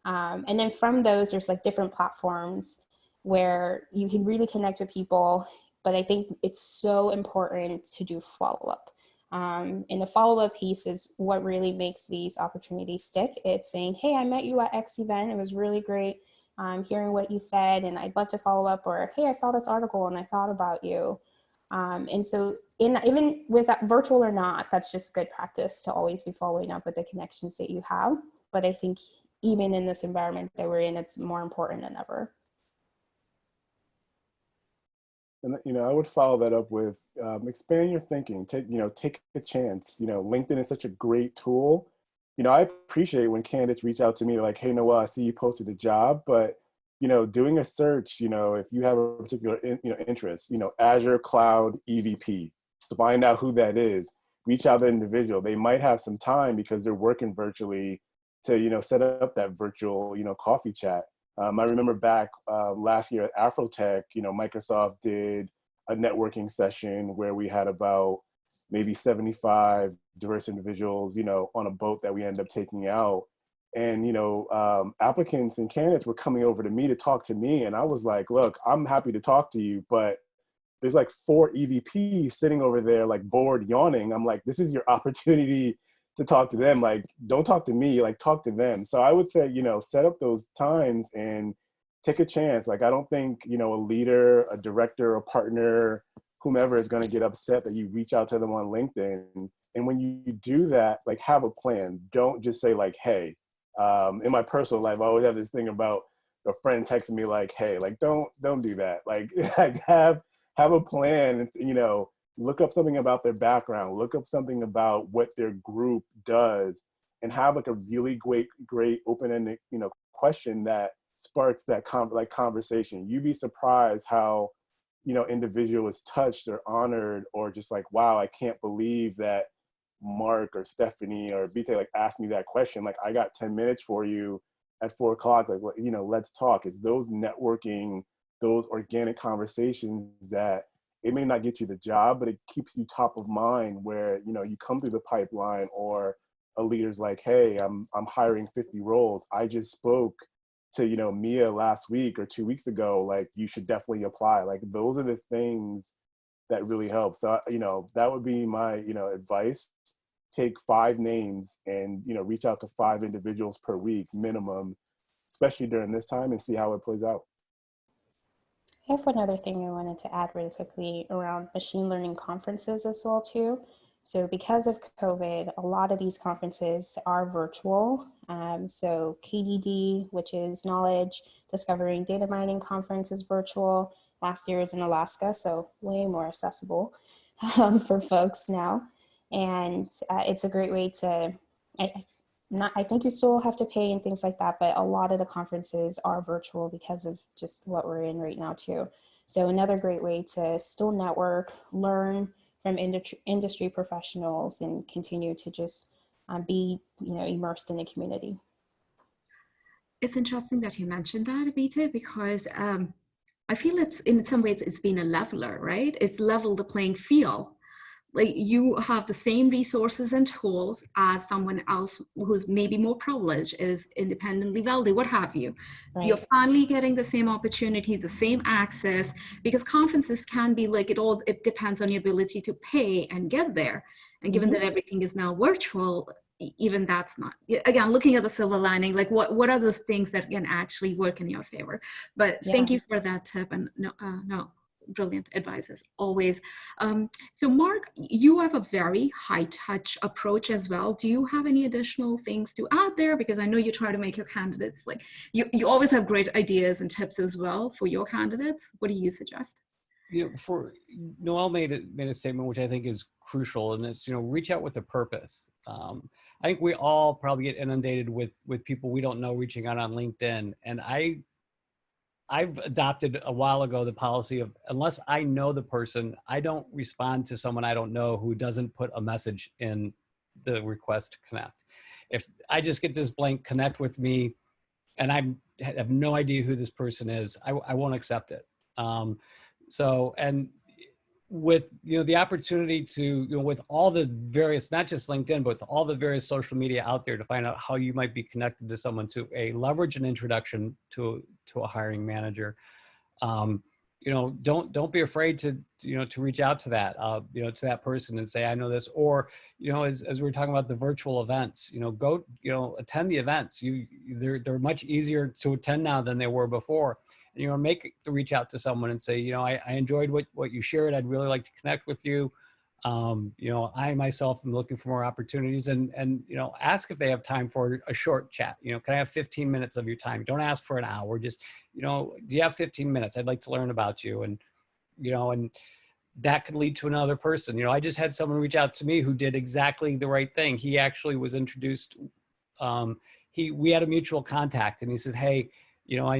And then from those, there's like different platforms where you can really connect with people. But I think it's so important to do follow-up. And the follow-up piece is what really makes these opportunities stick. It's saying, hey, I met you at X event. It was really great hearing what you said, and I'd love to follow up. Or, hey, I saw this article and I thought about you. And so even with that, virtual or not, that's just good practice to always be following up with the connections that you have. But I think even in this environment that we're in, it's more important than ever. And I would follow that up with expand your thinking. Take a chance. LinkedIn is such a great tool. I appreciate when candidates reach out to me like, hey, Noel, I see you posted a job, but doing a search, if you have a particular interest, Azure Cloud EVP, to find out who that is, reach out to the individual. They might have some time because they're working virtually to set up that virtual coffee chat. I remember back last year at Afrotech, Microsoft did a networking session where we had about maybe 75 diverse individuals, on a boat that we ended up taking out. And, applicants and candidates were coming over to me to talk to me. And I was like, look, I'm happy to talk to you, but there's like 4 EVPs sitting over there, like bored, yawning. I'm like, this is your opportunity to talk to them. Like, don't talk to me, like talk to them. So I would say, set up those times and take a chance. Like, I don't think, a leader, a director, a partner, whomever is going to get upset that you reach out to them on LinkedIn. And when you do that, like, have a plan. Don't just say like, hey, in my personal life, I always have this thing about a friend texting me like, hey, like, don't do that. Like, like have a plan and, look up something about their background, look up something about what their group does, and have like a really great open-ended, question that sparks that conversation. You'd be surprised how, individual is touched or honored, or just like, wow, I can't believe that Mark or Stephanie or BT like asked me that question. Like, I got 10 minutes for you at 4 o'clock. Like, let's talk. It's those networking, those organic conversations that it may not get you the job, but it keeps you top of mind where, you come through the pipeline, or a leader's like, hey, I'm hiring 50 roles. I just spoke to, Mia last week or 2 weeks ago. Like, you should definitely apply. Like, those are the things that really help. So, that would be my, advice. Take 5 names and, reach out to 5 individuals per week minimum, especially during this time, and see how it plays out. I have one other thing I wanted to add really quickly around machine learning conferences as well too. So because of COVID, a lot of these conferences are virtual. So KDD, which is Knowledge Discovering Data Mining Conference, is virtual. Last year was in Alaska, so way more accessible for folks now. And it's a great way to, I think you still have to pay and things like that, but a lot of the conferences are virtual because of just what we're in right now too. So another great way to still network, learn from industry professionals, and continue to just be, immersed in the community. It's interesting that you mentioned that, Abita, because I feel it's, in some ways, it's been a leveler, right? It's leveled the playing field. Like, you have the same resources and tools as someone else who's maybe more privileged, is independently wealthy, what have you. Right. You're finally getting the same opportunity, the same access, because conferences can be like, it depends on your ability to pay and get there. And given that everything is now virtual, even that's not, again, looking at the silver lining, like what are those things that can actually work in your favor? But thank you for that tip. And no, brilliant advice as always. So Mark, you have a very high touch approach as well. Do you have any additional things to add there? Because I know you try to make your candidates, like, you always have great ideas and tips as well for your candidates. What do you suggest? You know, for Noel made a statement which I think is crucial, and it's, you know, reach out with a purpose. I think we all probably get inundated with people we don't know reaching out on LinkedIn, and I've adopted a while ago the policy of, unless I know the person, I don't respond to someone I don't know who doesn't put a message in the request to connect. If I just get this blank "connect with me" and I have no idea who this person is, I won't accept it. So, and with, you know, the opportunity to, you know, with all the various, not just LinkedIn, but with all the various social media out there, to find out how you might be connected to someone, to leverage an introduction to a hiring manager. You know, don't be afraid to reach out to that, you know, to that person and say, I know this. Or, you know, as we were talking about the virtual events, you know, go, you know, attend the events. They're much easier to attend now than they were before. And, you know, reach out to someone and say, you know, I enjoyed what you shared. I'd really like to connect with you. You know, I myself am looking for more opportunities, and, you know, ask if they have time for a short chat. You know, can I have 15 minutes of your time? Don't ask for an hour. Just, you know, do you have 15 minutes? I'd like to learn about you. And, you know, and that could lead to another person. You know, I just had someone reach out to me who did exactly the right thing. He actually was introduced. We had a mutual contact, and he said, hey, you know,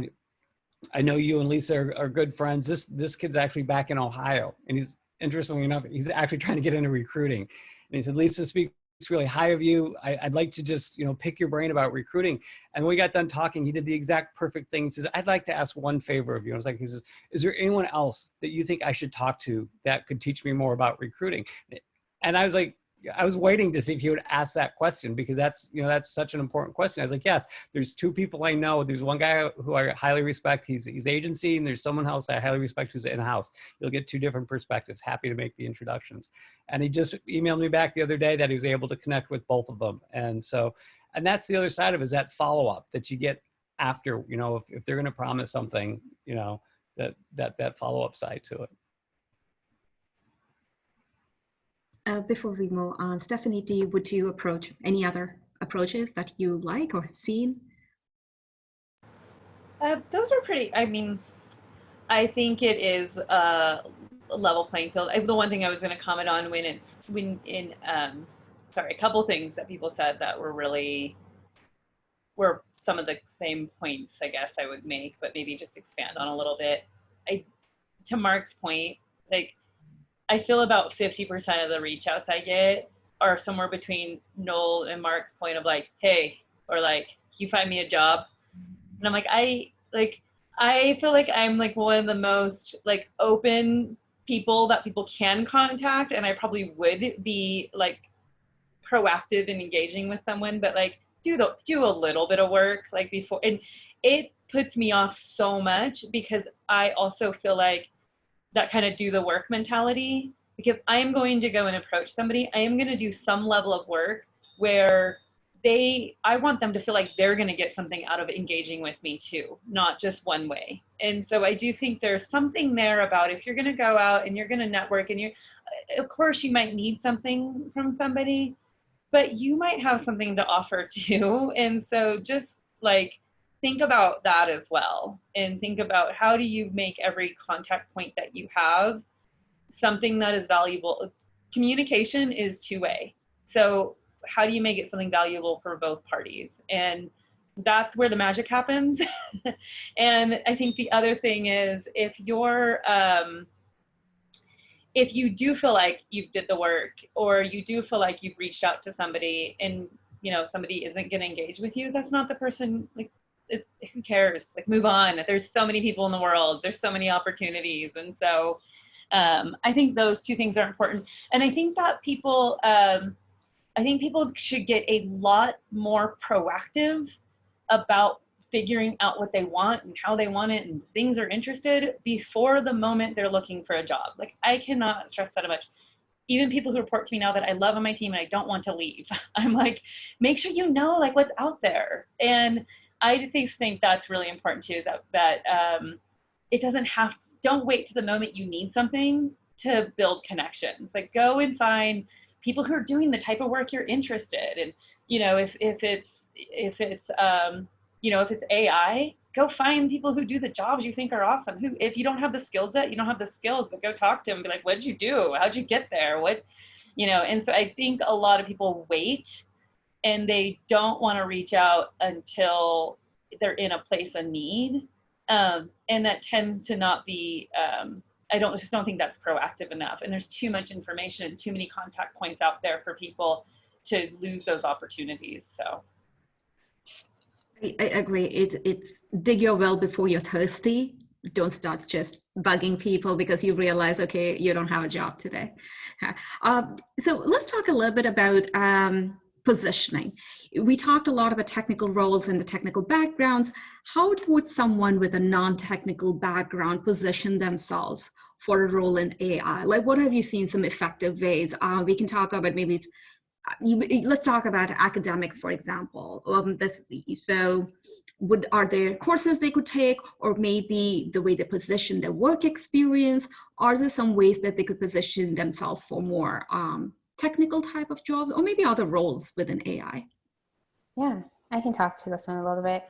I know you and Lisa are good friends. This kid's actually back in Ohio, and he's, interestingly enough, he's actually trying to get into recruiting. And he said, Lisa speaks really high of you. I'd like to just, you know, pick your brain about recruiting. And when we got done talking, he did the exact perfect thing. He says, I'd like to ask one favor of you. I was like, he says, is there anyone else that you think I should talk to that could teach me more about recruiting? And I was like, I was waiting to see if he would ask that question, because that's, you know, that's such an important question. I was like, yes, there's two people I know. There's one guy who I highly respect. He's agency, and there's someone else I highly respect who's in-house. You'll get two different perspectives. Happy to make the introductions. And he just emailed me back the other day that he was able to connect with both of them. And so, and that's the other side of it, is that follow-up that you get after, you know, if they're going to promise something, you know, that follow-up side to it. Before we move on, Stephanie, would you approach any other approaches that you like or have seen? Those are pretty, I mean, I think it is a level playing field. The one thing I was going to comment on a couple things that people said that were some of the same points, I guess I would make, but maybe just expand on a little bit. To Mark's point, like, I feel about 50% of the reach outs I get are somewhere between Noel and Mark's point of like, hey, or like, can you find me a job? And I'm like, I feel like I'm like one of the most like open people that people can contact, and I probably would be like proactive in engaging with someone, but like do a little bit of work like before. And it puts me off so much, because I also feel like that kind of do the work mentality. Because I am going to go and approach somebody, I am going to do some level of work where I want them to feel like they're going to get something out of engaging with me too, not just one way. And so I do think there's something there about, if you're going to go out and you're going to network, and of course you might need something from somebody, but you might have something to offer too. And so just like, think about that as well, and think about, how do you make every contact point that you have something that is valuable? Communication is two-way. So how do you make it something valuable for both parties? And that's where the magic happens. And I think the other thing is, if you do feel like you've did the work, or you do feel like you've reached out to somebody and, you know, somebody isn't going to engage with you, that's not the person, like, who cares? Like, move on. There's so many people in the world. There's so many opportunities. And so I think those two things are important. And I think that people should get a lot more proactive about figuring out what they want and how they want it and things are interested before the moment they're looking for a job. Like, I cannot stress that much. Even people who report to me now that I love on my team and I don't want to leave, I'm like, make sure you know like what's out there. And I just think that's really important too, that it doesn't have to, don't wait to the moment you need something to build connections. Like, go and find people who are doing the type of work you're interested in. You know, if it's AI, go find people who do the jobs you think are awesome. Who, if you don't have the skills yet, you don't have the skills, but go talk to them and be like, what did you do? How'd you get there? What, you know? And so I think a lot of people wait and they don't want to reach out until they're in a place of need. And that tends to not be, I just don't think that's proactive enough. And there's too much information and too many contact points out there for people to lose those opportunities. So I agree. It's dig your well before you're thirsty. Don't start just bugging people because you realize, okay, you don't have a job today. So let's talk a little bit about positioning. We talked a lot about technical roles and the technical backgrounds. How would someone with a non-technical background position themselves for a role in AI? Like, what have you seen some effective ways? We can talk about maybe it's, let's talk about academics, for example. Are there courses they could take, or maybe the way they position their work experience? Are there some ways that they could position themselves for more technical type of jobs, or maybe other roles within AI? Yeah, I can talk to this one a little bit.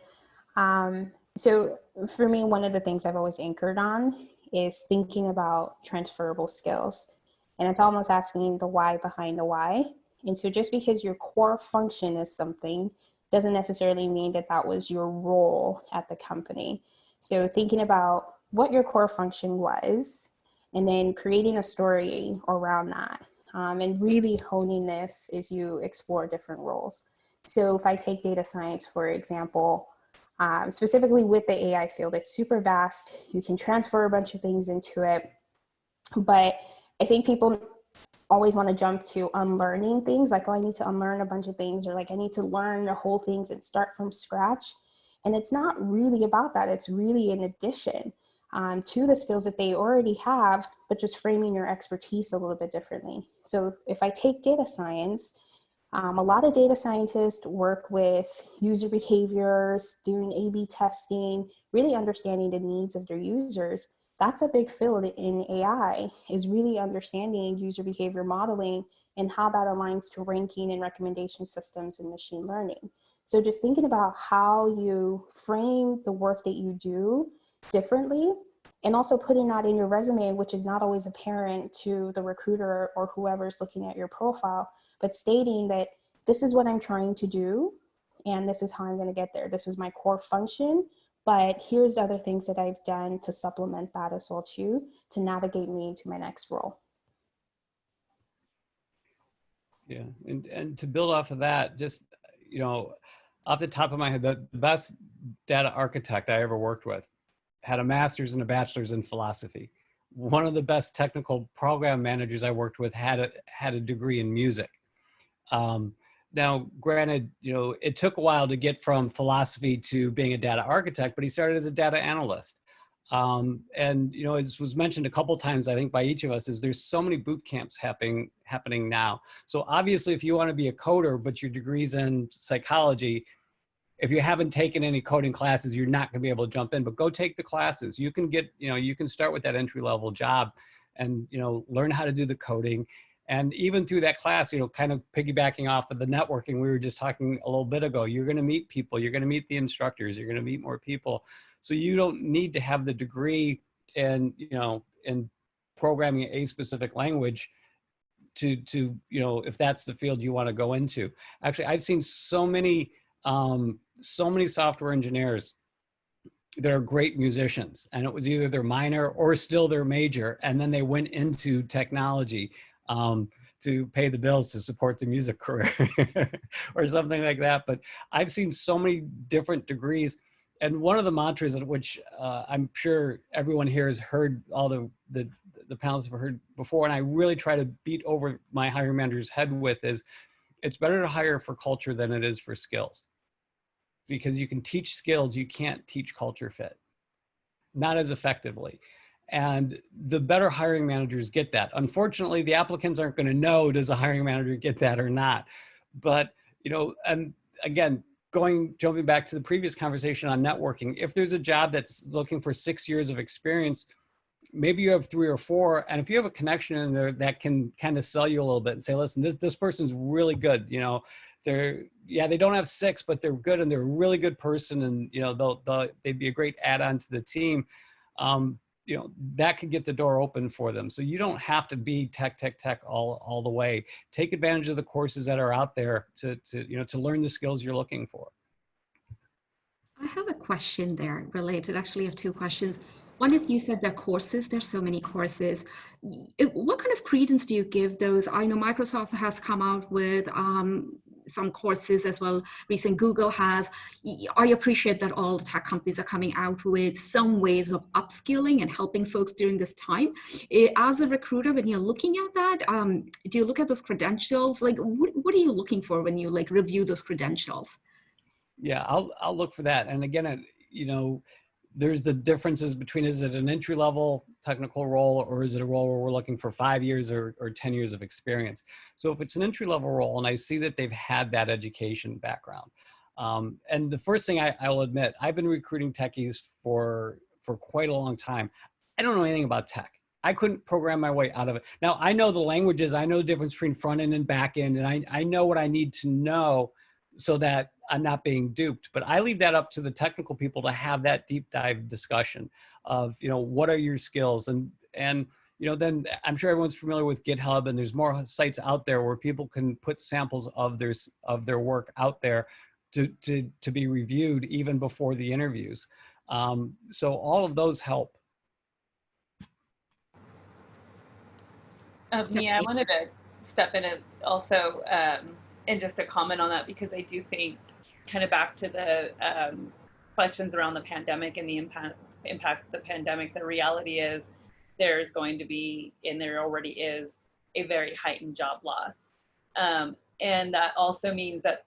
So for me, one of the things I've always anchored on is thinking about transferable skills. And it's almost asking the why behind the why. And so just because your core function is something doesn't necessarily mean that that was your role at the company. So thinking about what your core function was, and then creating a story around that, and really honing this as you explore different roles. So if I take data science, for example, specifically with the AI field, it's super vast. You can transfer a bunch of things into it. But I think people always want to jump to unlearning things, like, oh, I need to unlearn a bunch of things, or like I need to learn the whole things and start from scratch. And it's not really about that. It's really an addition to the skills that they already have, but just framing your expertise a little bit differently. So if I take data science, a lot of data scientists work with user behaviors, doing A/B testing, really understanding the needs of their users. That's a big field in AI, is really understanding user behavior modeling and how that aligns to ranking and recommendation systems in machine learning. So just thinking about how you frame the work that you do differently, and also putting that in your resume, which is not always apparent to the recruiter or whoever's looking at your profile, but stating that this is what I'm trying to do, and this is how I'm going to get there. This is my core function, but here's other things that I've done to supplement that as well too, to navigate me into my next role. Yeah, and to build off of that, just, you know, off the top of my head, the best data architect I ever worked with had a master's and a bachelor's in philosophy. One of the best technical program managers I worked with had a degree in music. Now, granted, you know, it took a while to get from philosophy to being a data architect, but he started as a data analyst. And, you know, as was mentioned a couple times, I think by each of us, is there's so many boot camps happening now. So obviously, if you want to be a coder, but your degree's in psychology, if you haven't taken any coding classes, you're not going to be able to jump in, but go take the classes. You can get, you know, you can start with that entry-level job and, you know, learn how to do the coding. And even through that class, you know, kind of piggybacking off of the networking we were just talking a little bit ago, you're going to meet people, you're going to meet the instructors, you're going to meet more people. So you don't need to have the degree in, you know, in programming a specific language to, you know, if that's the field you want to go into. Actually, I've seen so many software engineers that are great musicians, and it was either their minor or still their major, and then they went into technology to pay the bills to support the music career or something like that. But I've seen so many different degrees, and one of the mantras in which I'm sure everyone here has heard, all the panelists have heard before, and I really try to beat over my hiring manager's head with, is it's better to hire for culture than it is for skills. Because you can teach skills, you can't teach culture fit, not as effectively. And the better hiring managers get that. Unfortunately, the applicants aren't going to know, does a hiring manager get that or not? But, you know, and again, jumping back to the previous conversation on networking, if there's a job that's looking for 6 years of experience, maybe you have 3 or 4, and if you have a connection in there that can kind of sell you a little bit and say, listen, this person's really good, you know, they don't have 6, but they're good, and they're a really good person, and you know they'd be a great add-on to the team. You know, that could get the door open for them. So you don't have to be tech all the way. Take advantage of the courses that are out there to learn the skills you're looking for. I have a question there related. Actually, I have 2 questions. One is, you said there are courses, there's so many courses. What kind of credence do you give those? I know Microsoft has come out with some courses as well. Recent Google has. I appreciate that all the tech companies are coming out with some ways of upskilling and helping folks during this time. As a recruiter, when you're looking at that, do you look at those credentials? Like, what are you looking for when you like review those credentials? Yeah, I'll look for that. And again, you know, there's the differences between, is it an entry-level technical role, or is it a role where we're looking for 5 years or 10 years of experience? So if it's an entry-level role and I see that they've had that education background, and the first thing I will admit, I've been recruiting techies for quite a long time. I don't know anything about tech. I couldn't program my way out of it. Now, I know the languages, I know the difference between front end and back end, and I know what I need to know so that I'm not being duped. But I leave that up to the technical people to have that deep dive discussion of, you know, what are your skills? And you know, then I'm sure everyone's familiar with GitHub, and there's more sites out there where people can put samples of their work out there to be reviewed even before the interviews. So all of those help. Mia, I wanted to step in and also, and just to comment on that, because I do think, kind of back to the questions around the pandemic and the impacts of the pandemic, the reality is there's going to be, and there already is, a very heightened job loss. And that also means that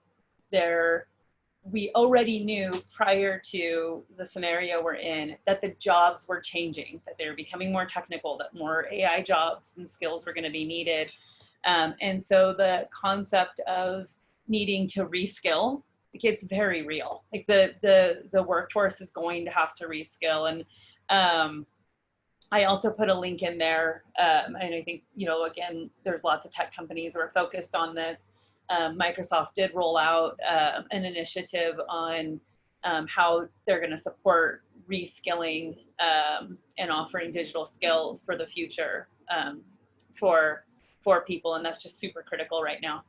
we already knew prior to the scenario we're in that the jobs were changing, that they were becoming more technical, that more AI jobs and skills were going to be needed. And so the concept of needing to reskill, it gets very real. Like the workforce is going to have to reskill. And I also put a link in there, and I think, you know, again, there's lots of tech companies who are focused on this. Microsoft did roll out an initiative on how they're going to support reskilling and offering digital skills for the future for people, and that's just super critical right now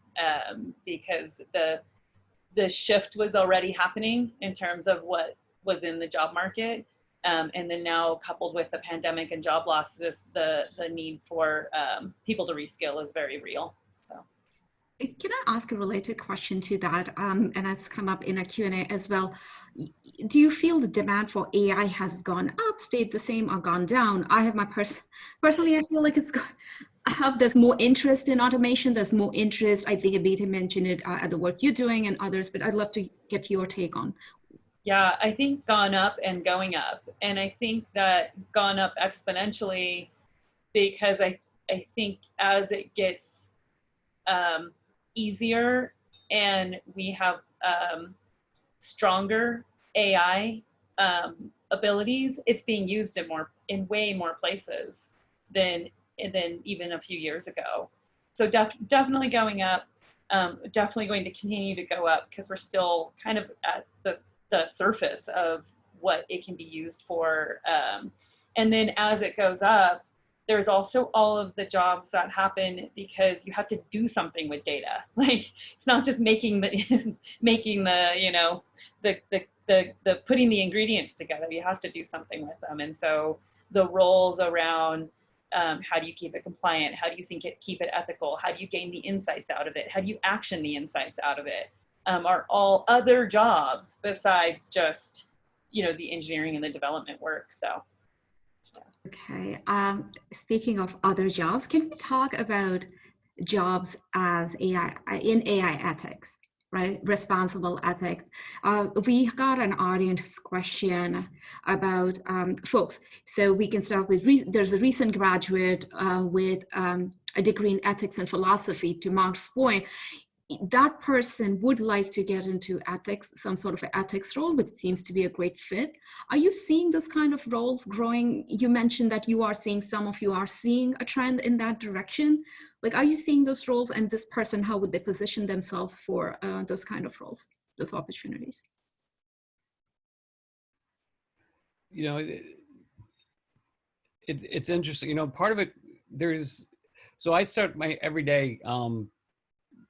because the shift was already happening in terms of what was in the job market, and then now coupled with the pandemic and job losses, the need for people to reskill is very real. So. Can I ask a related question to that? And that's come up in a Q&A as well. Do you feel the demand for AI has gone up, stayed the same, or gone down? I have my personally, I feel like it's there's more interest in automation. There's more interest. I think Abita mentioned it at the work you're doing and others, but I'd love to get your take on. Yeah, I think gone up and going up. And I think that gone up exponentially because I think as it gets easier and we have stronger AI abilities, it's being used in way more places than even a few years ago. So definitely going up, definitely going to continue to go up because we're still kind of at the surface of what it can be used for. And then as it goes up, there's also all of the jobs that happen because you have to do something with data. Like it's not just making the you know, the putting the ingredients together. You have to do something with them. And so the roles around how do you keep it compliant? How do you keep it ethical? How do you gain the insights out of it? How do you action the insights out of it? Are all other jobs besides just you know, the engineering and the development work. So. Okay. Speaking of other jobs, can we talk about jobs as AI in AI ethics, right? Responsible ethics. We got an audience question about folks. So we can start with, there's a recent graduate with a degree in ethics and philosophy. To Mark's point, that person would like to get into ethics, some sort of an ethics role, which seems to be a great fit. Are you seeing those kind of roles growing? You mentioned that you are seeing, some of you are seeing a trend in that direction. Like, are you seeing those roles, and this person, how would they position themselves for those kind of roles, those opportunities? You know, it's interesting. You know, part of it, so I start my everyday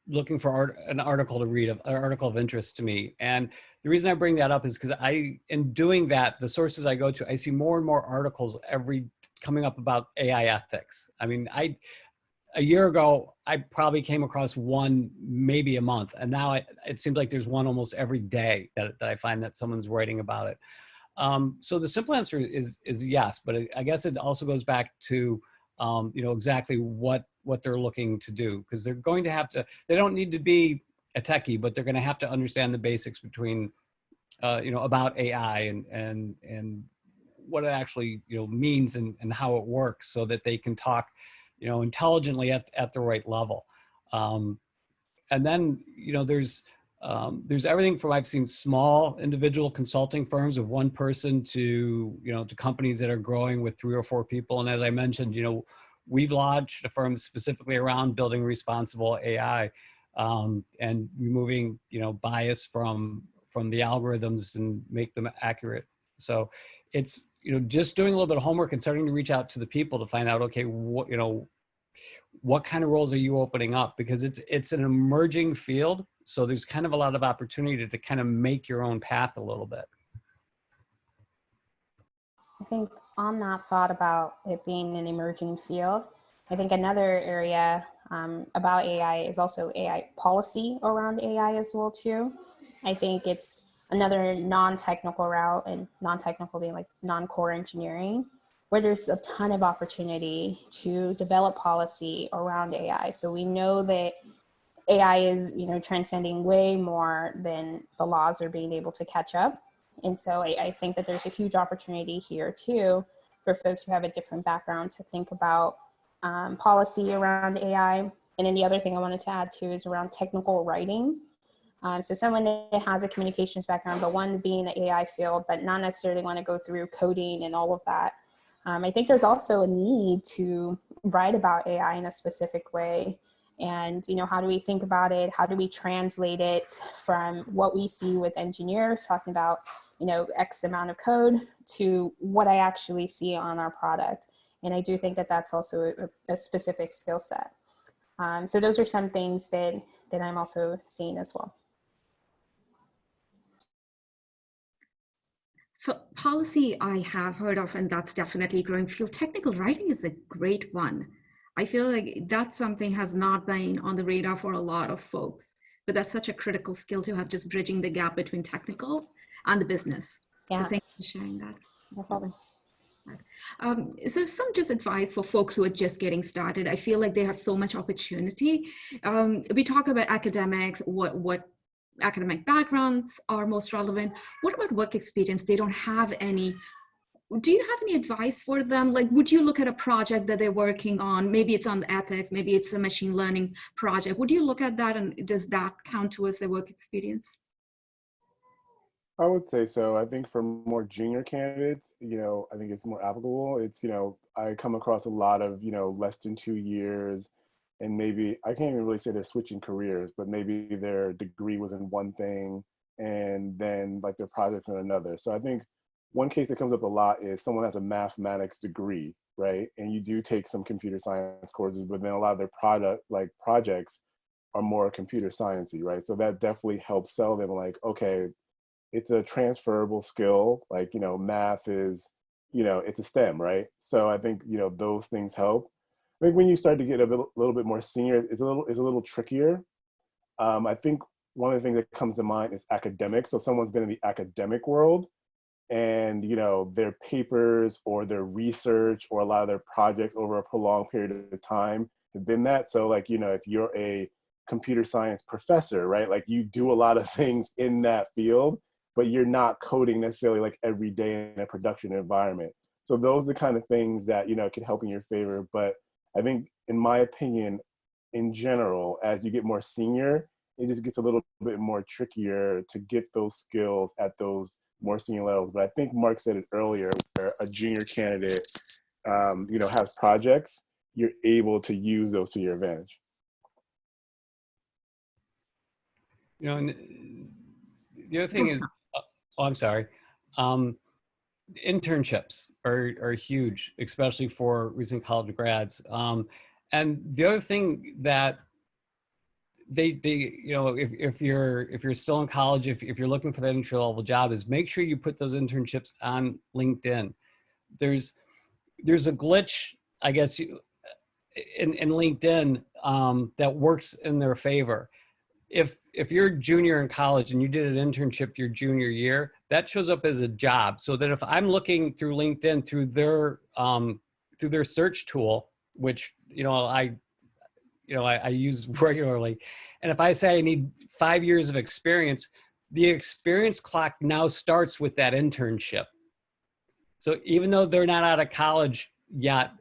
looking for an article to read, an article of interest to me. And the reason I bring that up is because in doing that, the sources I go to, I see more and more articles coming up about AI ethics. I mean, a year ago, I probably came across one maybe a month. And now it seems like there's one almost every day that I find that someone's writing about it. So the simple answer is yes, but I guess it also goes back to, you know, exactly what they're looking to do, because they're going to have to, they don't need to be a techie, but they're going to have to understand the basics between, you know, about AI and what it actually, you know, means and how it works, so that they can talk, you know, intelligently at the right level. And then, you know, there's everything from, I've seen small individual consulting firms of one person to, you know, to companies that are growing with 3 or 4 people. And as I mentioned, you know, we've launched a firm specifically around building responsible AI, and removing, you know, bias from the algorithms and make them accurate. So it's, you know, just doing a little bit of homework and starting to reach out to the people to find out, okay, what, you know, what kind of roles are you opening up? Because it's an emerging field. So there's kind of a lot of opportunity to kind of make your own path a little bit. I think on that thought about it being an emerging field, I think another area about AI is also AI policy around AI as well too. I think it's another non-technical route, and non-technical being like non-core engineering, where there's a ton of opportunity to develop policy around AI. So we know that AI is, you know, transcending way more than the laws are being able to catch up. And so I think that there's a huge opportunity here too for folks who have a different background to think about policy around AI. And then the other thing I wanted to add too is around technical writing. So someone that has a communications background, but one being the AI field, but not necessarily want to go through coding and all of that. I think there's also a need to write about AI in a specific way. And, you know, how do we think about it? How do we translate it from what we see with engineers talking about, you know, X amount of code to what I actually see on our product? And I do think that that's also a specific skill set. So those are some things that I'm also seeing as well. For policy, I have heard of, and that's definitely a growing field. Technical writing is a great one. I feel like that's something has not been on the radar for a lot of folks, but that's such a critical skill to have, just bridging the gap between technical and the business. Yeah. So thank you for sharing that. No problem. So some just advice for folks who are just getting started. I feel like they have so much opportunity. We talk about academics, what academic backgrounds are most relevant. What about work experience? They don't have any. Do you have any advice for them? Like, would you look at a project that they're working on? Maybe it's on the ethics, maybe it's a machine learning project. Would you look at that, and does that count towards their work experience? I would say so. I think for more junior candidates, you know, I think it's more applicable. It's, you know, I come across a lot of, you know, less than 2 years, and maybe, I can't even really say they're switching careers, but maybe their degree was in one thing and then like their project in another. So I think one case that comes up a lot is someone has a mathematics degree, right? And you do take some computer science courses, but then a lot of their projects are more computer sciencey, right? So that definitely helps sell them like, okay, it's a transferable skill. Like, you know, math is, you know, it's a STEM, right? So I think, you know, those things help. I think when you start to get a little bit more senior, it's a little trickier. I think one of the things that comes to mind is academics. So someone's been in the academic world, and, you know, their papers or their research or a lot of their projects over a prolonged period of time have been that. So like, you know, if you're a computer science professor, right, like you do a lot of things in that field, but you're not coding necessarily like every day in a production environment. So those are the kind of things that, you know, can help in your favor. But I think, in my opinion, in general, as you get more senior, it just gets a little bit more trickier to get those skills at those more senior levels. But I think Mark said it earlier, where a junior candidate, you know, has projects, you're able to use those to your advantage. You know, and the other thing is, oh, I'm sorry. Internships are huge, especially for recent college grads. And the other thing that they you know, if you're still in college, if you're looking for that entry level job, is make sure you put those internships on LinkedIn. There's a glitch, I guess, in LinkedIn that works in their favor. If you're junior in college and you did an internship your junior year, that shows up as a job. So that if I'm looking through LinkedIn through their search tool, which I use regularly, and if I say I need 5 years of experience, the experience clock now starts with that internship. So even though they're not out of college yet,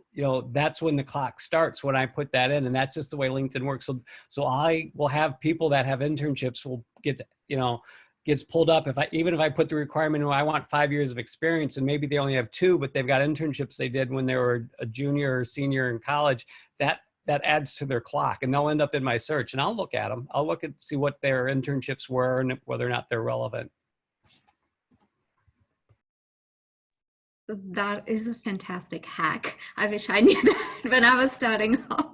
that's when the clock starts, when I put that in, and that's just the way LinkedIn works. So I will have people that have internships gets pulled up even if I put the requirement, I want 5 years of experience, and maybe they only have 2, but they've got internships they did when they were a junior or senior in college. That adds to their clock, and they'll end up in my search, and I'll look at them. I'll look at see what their internships were and whether or not they're relevant. That is a fantastic hack. I wish I knew that when I was starting off.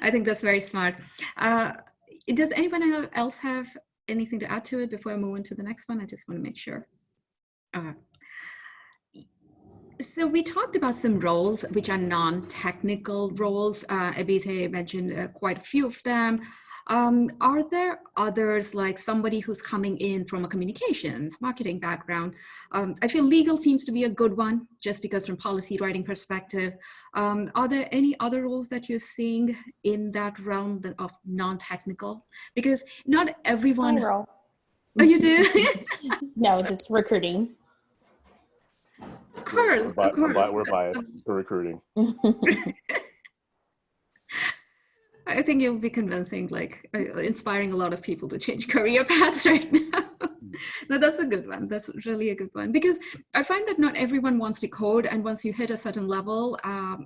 I think that's very smart. Does anyone else have anything to add to it before I move on to the next one? I just want to make sure. So we talked about some roles which are non-technical roles. Abite mentioned quite a few of them. Are there others, like somebody who's coming in from a communications, marketing background? I feel legal seems to be a good one, just because from policy writing perspective. Are there any other roles that you're seeing in that realm of non-technical? Because not everyone. My role. Oh, you do? No, just recruiting. Of course, of course. We're biased for recruiting. I think you'll be convincing, inspiring a lot of people to change career paths right now. No, that's a good one. That's really a good one. Because I find that not everyone wants to code. And once you hit a certain level,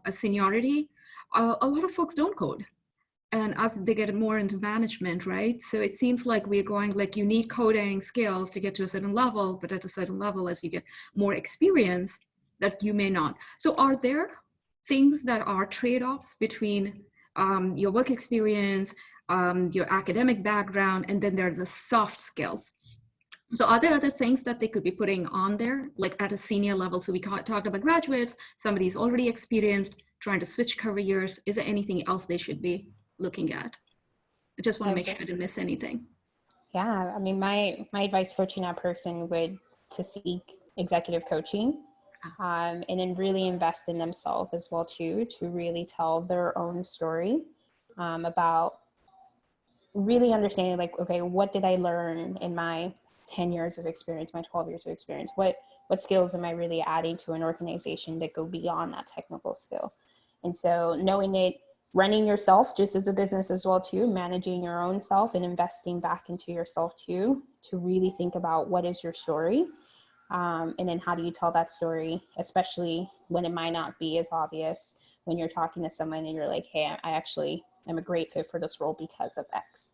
a seniority, a lot of folks don't code. And as they get more into management, right? So it seems like we're going you need coding skills to get to a certain level, but at a certain level, as you get more experience, that you may not. So are there things that are trade-offs between your work experience, your academic background, and then there's the soft skills? So are there other things that they could be putting on there, like at a senior level? So we talked about graduates, somebody's already experienced, trying to switch careers. Is there anything else they should be looking at? I just want to make sure I didn't miss anything. Yeah, I mean, my advice for that person would to seek executive coaching, and then really invest in themselves as well too, to really tell their own story, about really understanding okay, what did I learn in my 10 years of experience, my 12 years of experience? What skills am I really adding to an organization that go beyond that technical skill? And so knowing it, running yourself just as a business as well too, managing your own self and investing back into yourself too, to really think about what is your story. And then how do you tell that story, especially when it might not be as obvious when you're talking to someone and you're like, hey, I actually am a great fit for this role because of X.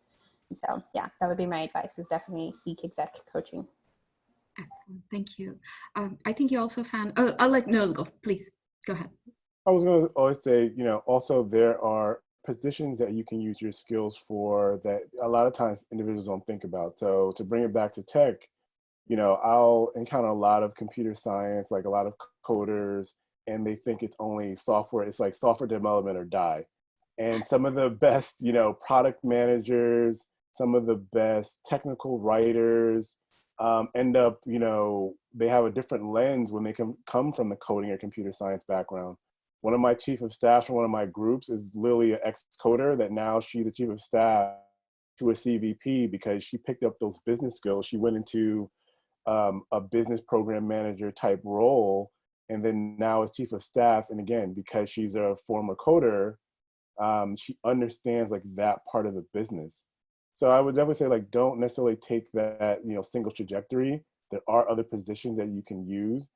And so, yeah, that would be my advice, is definitely seek exec coaching. Excellent, thank you. I think you also found, I'll let Noel go, please, go ahead. I was going to always say, also there are positions that you can use your skills for that a lot of times individuals don't think about. So to bring it back to tech, I'll encounter a lot of computer science, like a lot of coders, and they think it's only software. It's like software development or die. And some of the best, product managers, some of the best technical writers end up, they have a different lens when they come from the coding or computer science background. One of my chief of staff from one of my groups is literally an ex-coder that now she's the chief of staff to a CVP because she picked up those business skills. She went into a business program manager type role, and then now as chief of staff. And again, because she's a former coder, she understands like that part of the business. So I would definitely say like, don't necessarily take that, single trajectory. There are other positions that you can use.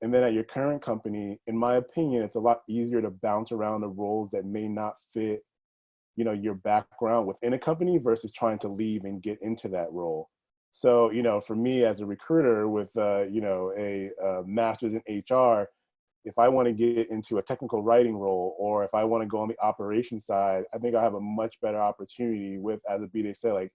And then at your current company, in my opinion, it's a lot easier to bounce around the roles that may not fit, your background within a company versus trying to leave and get into that role. So, for me as a recruiter with, a master's in HR, if I want to get into a technical writing role, or if I want to go on the operations side, I think I have a much better opportunity with, as a BD said, like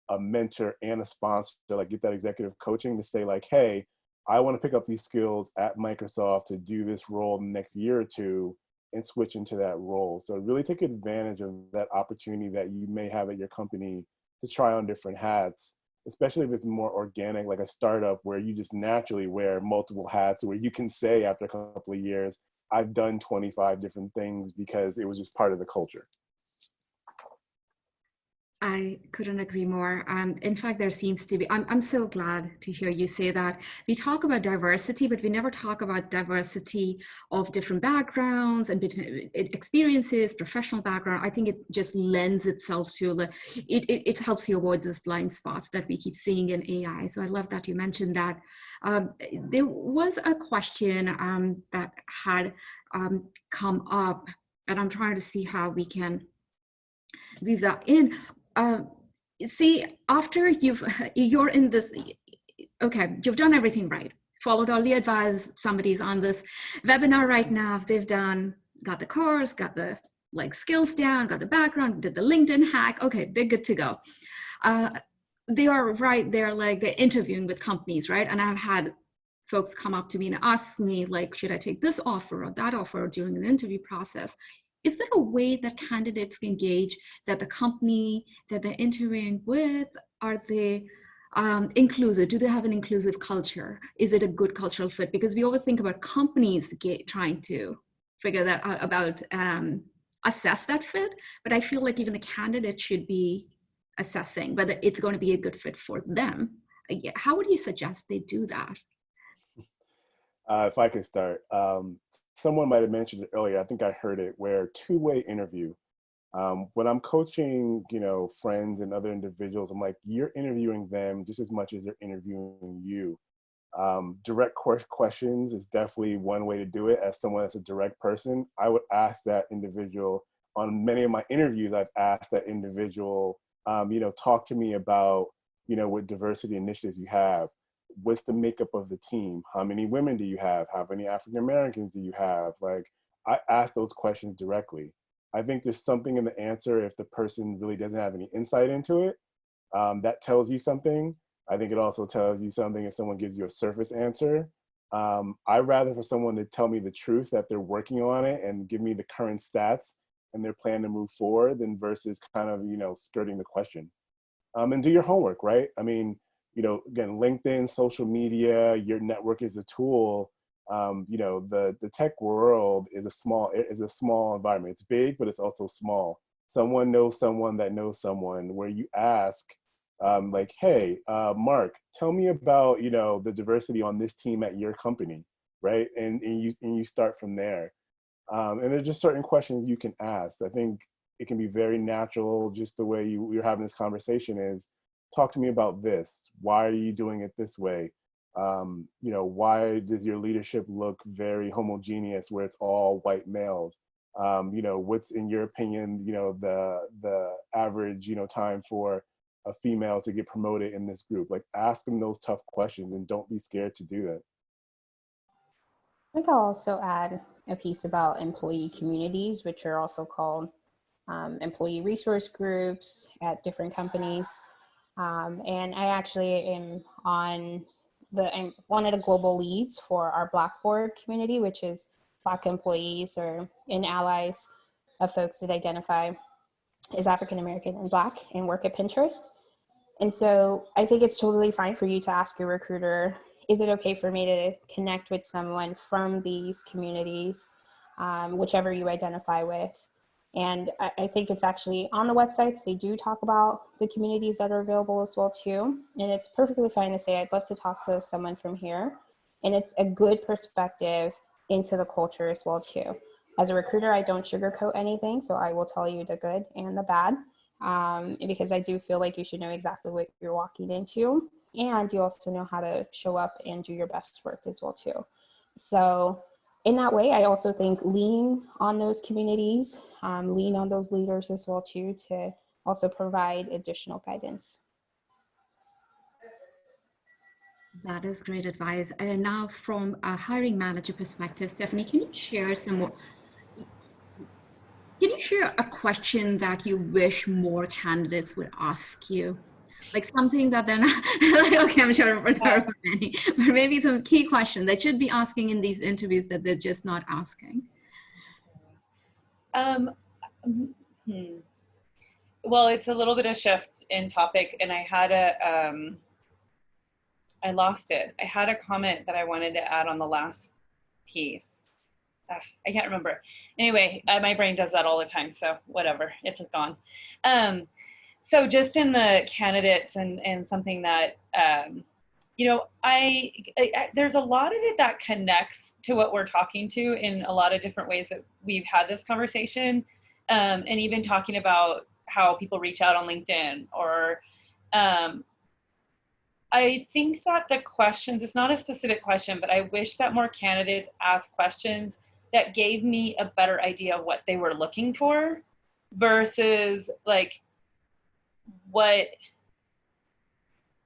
a mentor and a sponsor to like get that executive coaching to say like, hey, I want to pick up these skills at Microsoft to do this role in the next year or two and switch into that role. So really take advantage of that opportunity that you may have at your company to try on different hats, especially if it's more organic, like a startup where you just naturally wear multiple hats, where you can say after a couple of years, I've done 25 different things because it was just part of the culture. I couldn't agree more. In fact, there seems to be, I'm so glad to hear you say that. We talk about diversity, but we never talk about diversity of different backgrounds and experiences, professional background. I think it just lends itself to it helps you avoid those blind spots that we keep seeing in AI. So I love that you mentioned that. There was a question that had come up, and I'm trying to see how we can weave that in. See, after you're in this, okay, you've done everything right, followed all the advice. Somebody's on this webinar right now. They've got the course, got the skills down, got the background, did the LinkedIn hack. Okay, they're good to go. They are right there, like they're interviewing with companies, right? And I've had folks come up to me and ask me like, should I take this offer or that offer during an interview process? Is there a way that candidates can gauge that the company that they're interviewing with, are they inclusive? Do they have an inclusive culture? Is it a good cultural fit? Because we always think about companies trying to figure that out, about assess that fit, but I feel like even the candidate should be assessing whether it's going to be a good fit for them. How would you suggest they do that? If I could start. Someone might have mentioned it earlier, I think I heard it, where two-way interview. When I'm coaching, friends and other individuals, I'm like, you're interviewing them just as much as they're interviewing you. Direct questions is definitely one way to do it. As someone that's a direct person, I would ask that individual, on many of my interviews, I've asked that individual, talk to me about, what diversity initiatives you have. What's the makeup of the team? How many women do you have? How many African Americans do you have? Like, I ask those questions directly. I think there's something in the answer if the person really doesn't have any insight into it. That tells you something. I think it also tells you something if someone gives you a surface answer. I'd rather for someone to tell me the truth that they're working on it and give me the current stats and their plan to move forward than versus kind of, skirting the question. And do your homework, right? I mean, again, LinkedIn, social media, your network is a tool. The tech world is a small environment. It's big, but it's also small. Someone knows someone that knows someone, where you ask, like, hey, Mark, tell me about, the diversity on this team at your company, right? And you start from there. And there's just certain questions you can ask. I think it can be very natural, just the way you're having this conversation is, talk to me about this. Why are you doing it this way? Why does your leadership look very homogeneous where it's all white males? What's in your opinion, the average, time for a female to get promoted in this group? Like, ask them those tough questions and don't be scared to do that. I think I'll also add a piece about employee communities, which are also called employee resource groups at different companies. And I actually am I'm one of the global leads for our Blackboard community, which is Black employees and allies of folks that identify as African American and Black and work at Pinterest. And so I think it's totally fine for you to ask your recruiter is it okay for me to connect with someone from these communities, whichever you identify with? And I think it's actually on the websites, they do talk about the communities that are available as well too. And it's perfectly fine to say, I'd love to talk to someone from here. And it's a good perspective into the culture as well too. As a recruiter, I don't sugarcoat anything. So I will tell you the good and the bad, because I do feel like you should know exactly what you're walking into. And you also know how to show up and do your best work as well too. So in that way, I also think lean on those communities, lean on those leaders as well too, to also provide additional guidance. That is great advice. And now from a hiring manager perspective, Stephanie, can you share a question that you wish more candidates would ask you? Like something that they're not, like, okay, I'm sure there are many, but maybe some key questions they should be asking in these interviews that they're just not asking. Well, it's a little bit of shift in topic, and I had I lost it. I had a comment that I wanted to add on the last piece. I can't remember. Anyway, my brain does that all the time, so whatever, it's gone. So just in the candidates and something that, you know, there's a lot of it that connects to what we're talking to in a lot of different ways that we've had this conversation, and even talking about how people reach out on LinkedIn, or I think that the questions, it's not a specific question, but I wish that more candidates ask questions that gave me a better idea of what they were looking for versus like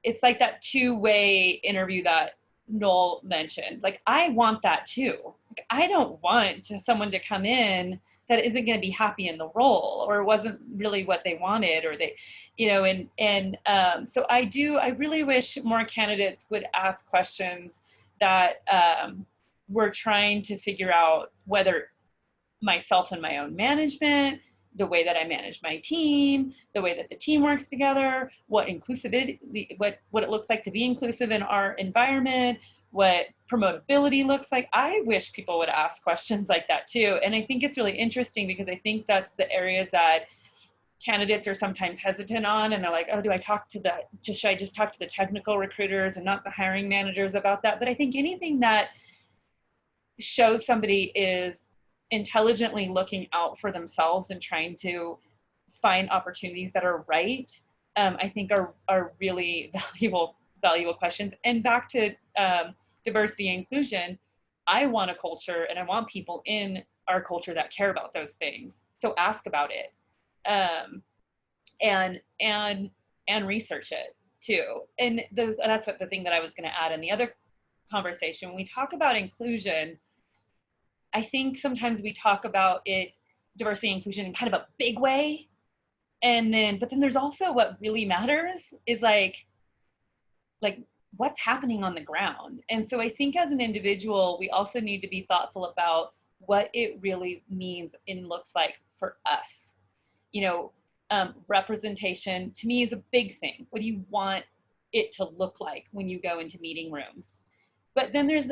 it's like that two-way interview that Noel mentioned. Like, I want that too. Like, I don't want someone to come in that isn't going to be happy in the role, or wasn't really what they wanted, or they, you know, so I really wish more candidates would ask questions that we're trying to figure out whether myself and my own management, the way that I manage my team, the way that the team works together, what inclusivity, what it looks like to be inclusive in our environment, what promotability looks like. I wish people would ask questions like that too. And I think it's really interesting because I think that's the areas that candidates are sometimes hesitant on, and they're like, oh, should I just talk to the technical recruiters and not the hiring managers about that? But I think anything that shows somebody is intelligently looking out for themselves and trying to find opportunities that are right, I think are really valuable questions. And back to diversity and inclusion, I want a culture and I want people in our culture that care about those things. So ask about it, and research it too. And that's the thing that I was going to add in the other conversation. When we talk about inclusion, I think sometimes we talk about it, diversity and inclusion, in kind of a big way. But then there's also what really matters is like what's happening on the ground. And so I think as an individual, we also need to be thoughtful about what it really means and looks like for us. You know, representation to me is a big thing. What do you want it to look like when you go into meeting rooms? But then there's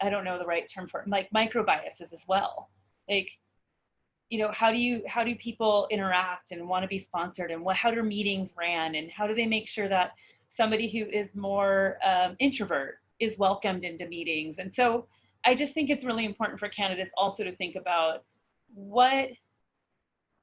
I don't know the right term for it, like micro biases as well. Like, you know, how do people interact and want to be sponsored, and how do meetings ran, and how do they make sure that somebody who is more introvert is welcomed into meetings? And so I just think it's really important for candidates also to think about what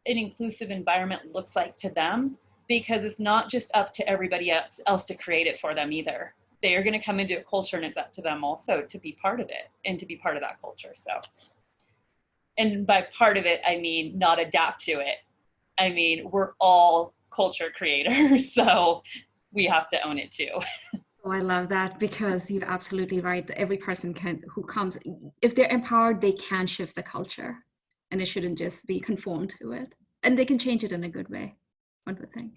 an inclusive environment looks like to them, because it's not just up to everybody else to create it for them either. They are going to come into a culture, and it's up to them also to be part of it and to be part of that culture. So, and by part of it, I mean not adapt to it. I mean, we're all culture creators, so we have to own it too. Oh, I love that, because you're absolutely right. Every person who comes, if they're empowered, they can shift the culture, and it shouldn't just be conformed to it. And they can change it in a good way, one would think.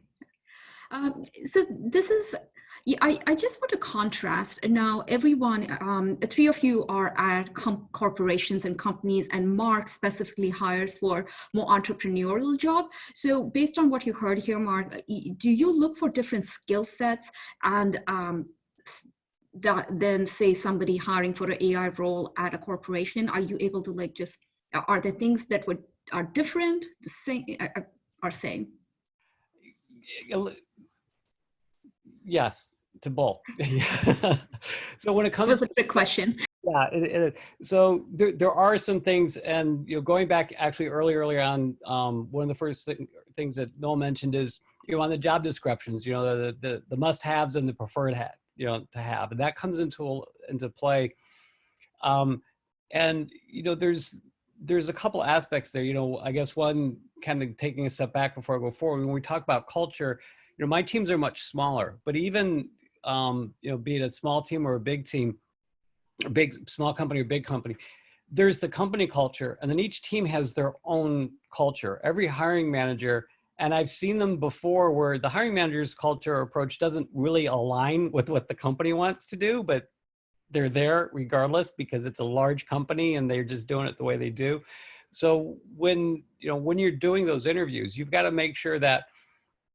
So this is, I just want to contrast. Now, everyone, three of you are at corporations and companies, and Mark specifically hires for more entrepreneurial job. So based on what you heard here, Mark, do you look for different skill sets and than say somebody hiring for an AI role at a corporation? Are you able to like just, are there things that are different, the same, are same? Yes, to both. So when it That comes was a to, trick question. yeah, so there are some things, and going back actually earlier on, one of the first things that Noel mentioned is on the job descriptions, the must-haves and the preferred to have, and that comes into play. And there's a couple aspects there. I guess one, kind of taking a step back before I go forward, when we talk about culture, my teams are much smaller, but even be it a small team or a big team, or small company or big company, there's the company culture, and then each team has their own culture. Every hiring manager, and I've seen them before, where the hiring manager's culture or approach doesn't really align with what the company wants to do, but they're there regardless because it's a large company and they're just doing it the way they do. So when you're doing those interviews, you've got to make sure that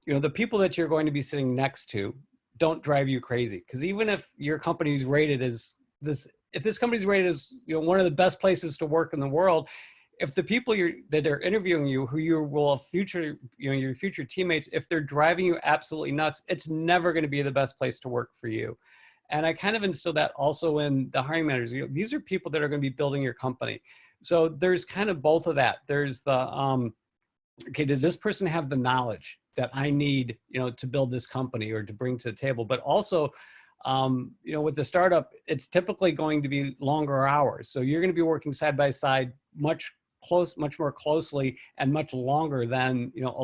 the people that you're going to be sitting next to don't drive you crazy. Because even if your company's rated as this, if this company's rated as one of the best places to work in the world, if the people that are interviewing you, who you will future, your future teammates, if they're driving you absolutely nuts, it's never going to be the best place to work for you. And I kind of instill that also in the hiring managers. These are people that are going to be building your company. So there's kind of both of that. There's the okay, does this person have the knowledge that I need, to build this company or to bring to the table? But also, with the startup, it's typically going to be longer hours. So you're going to be working side by side, much more closely and much longer than, in a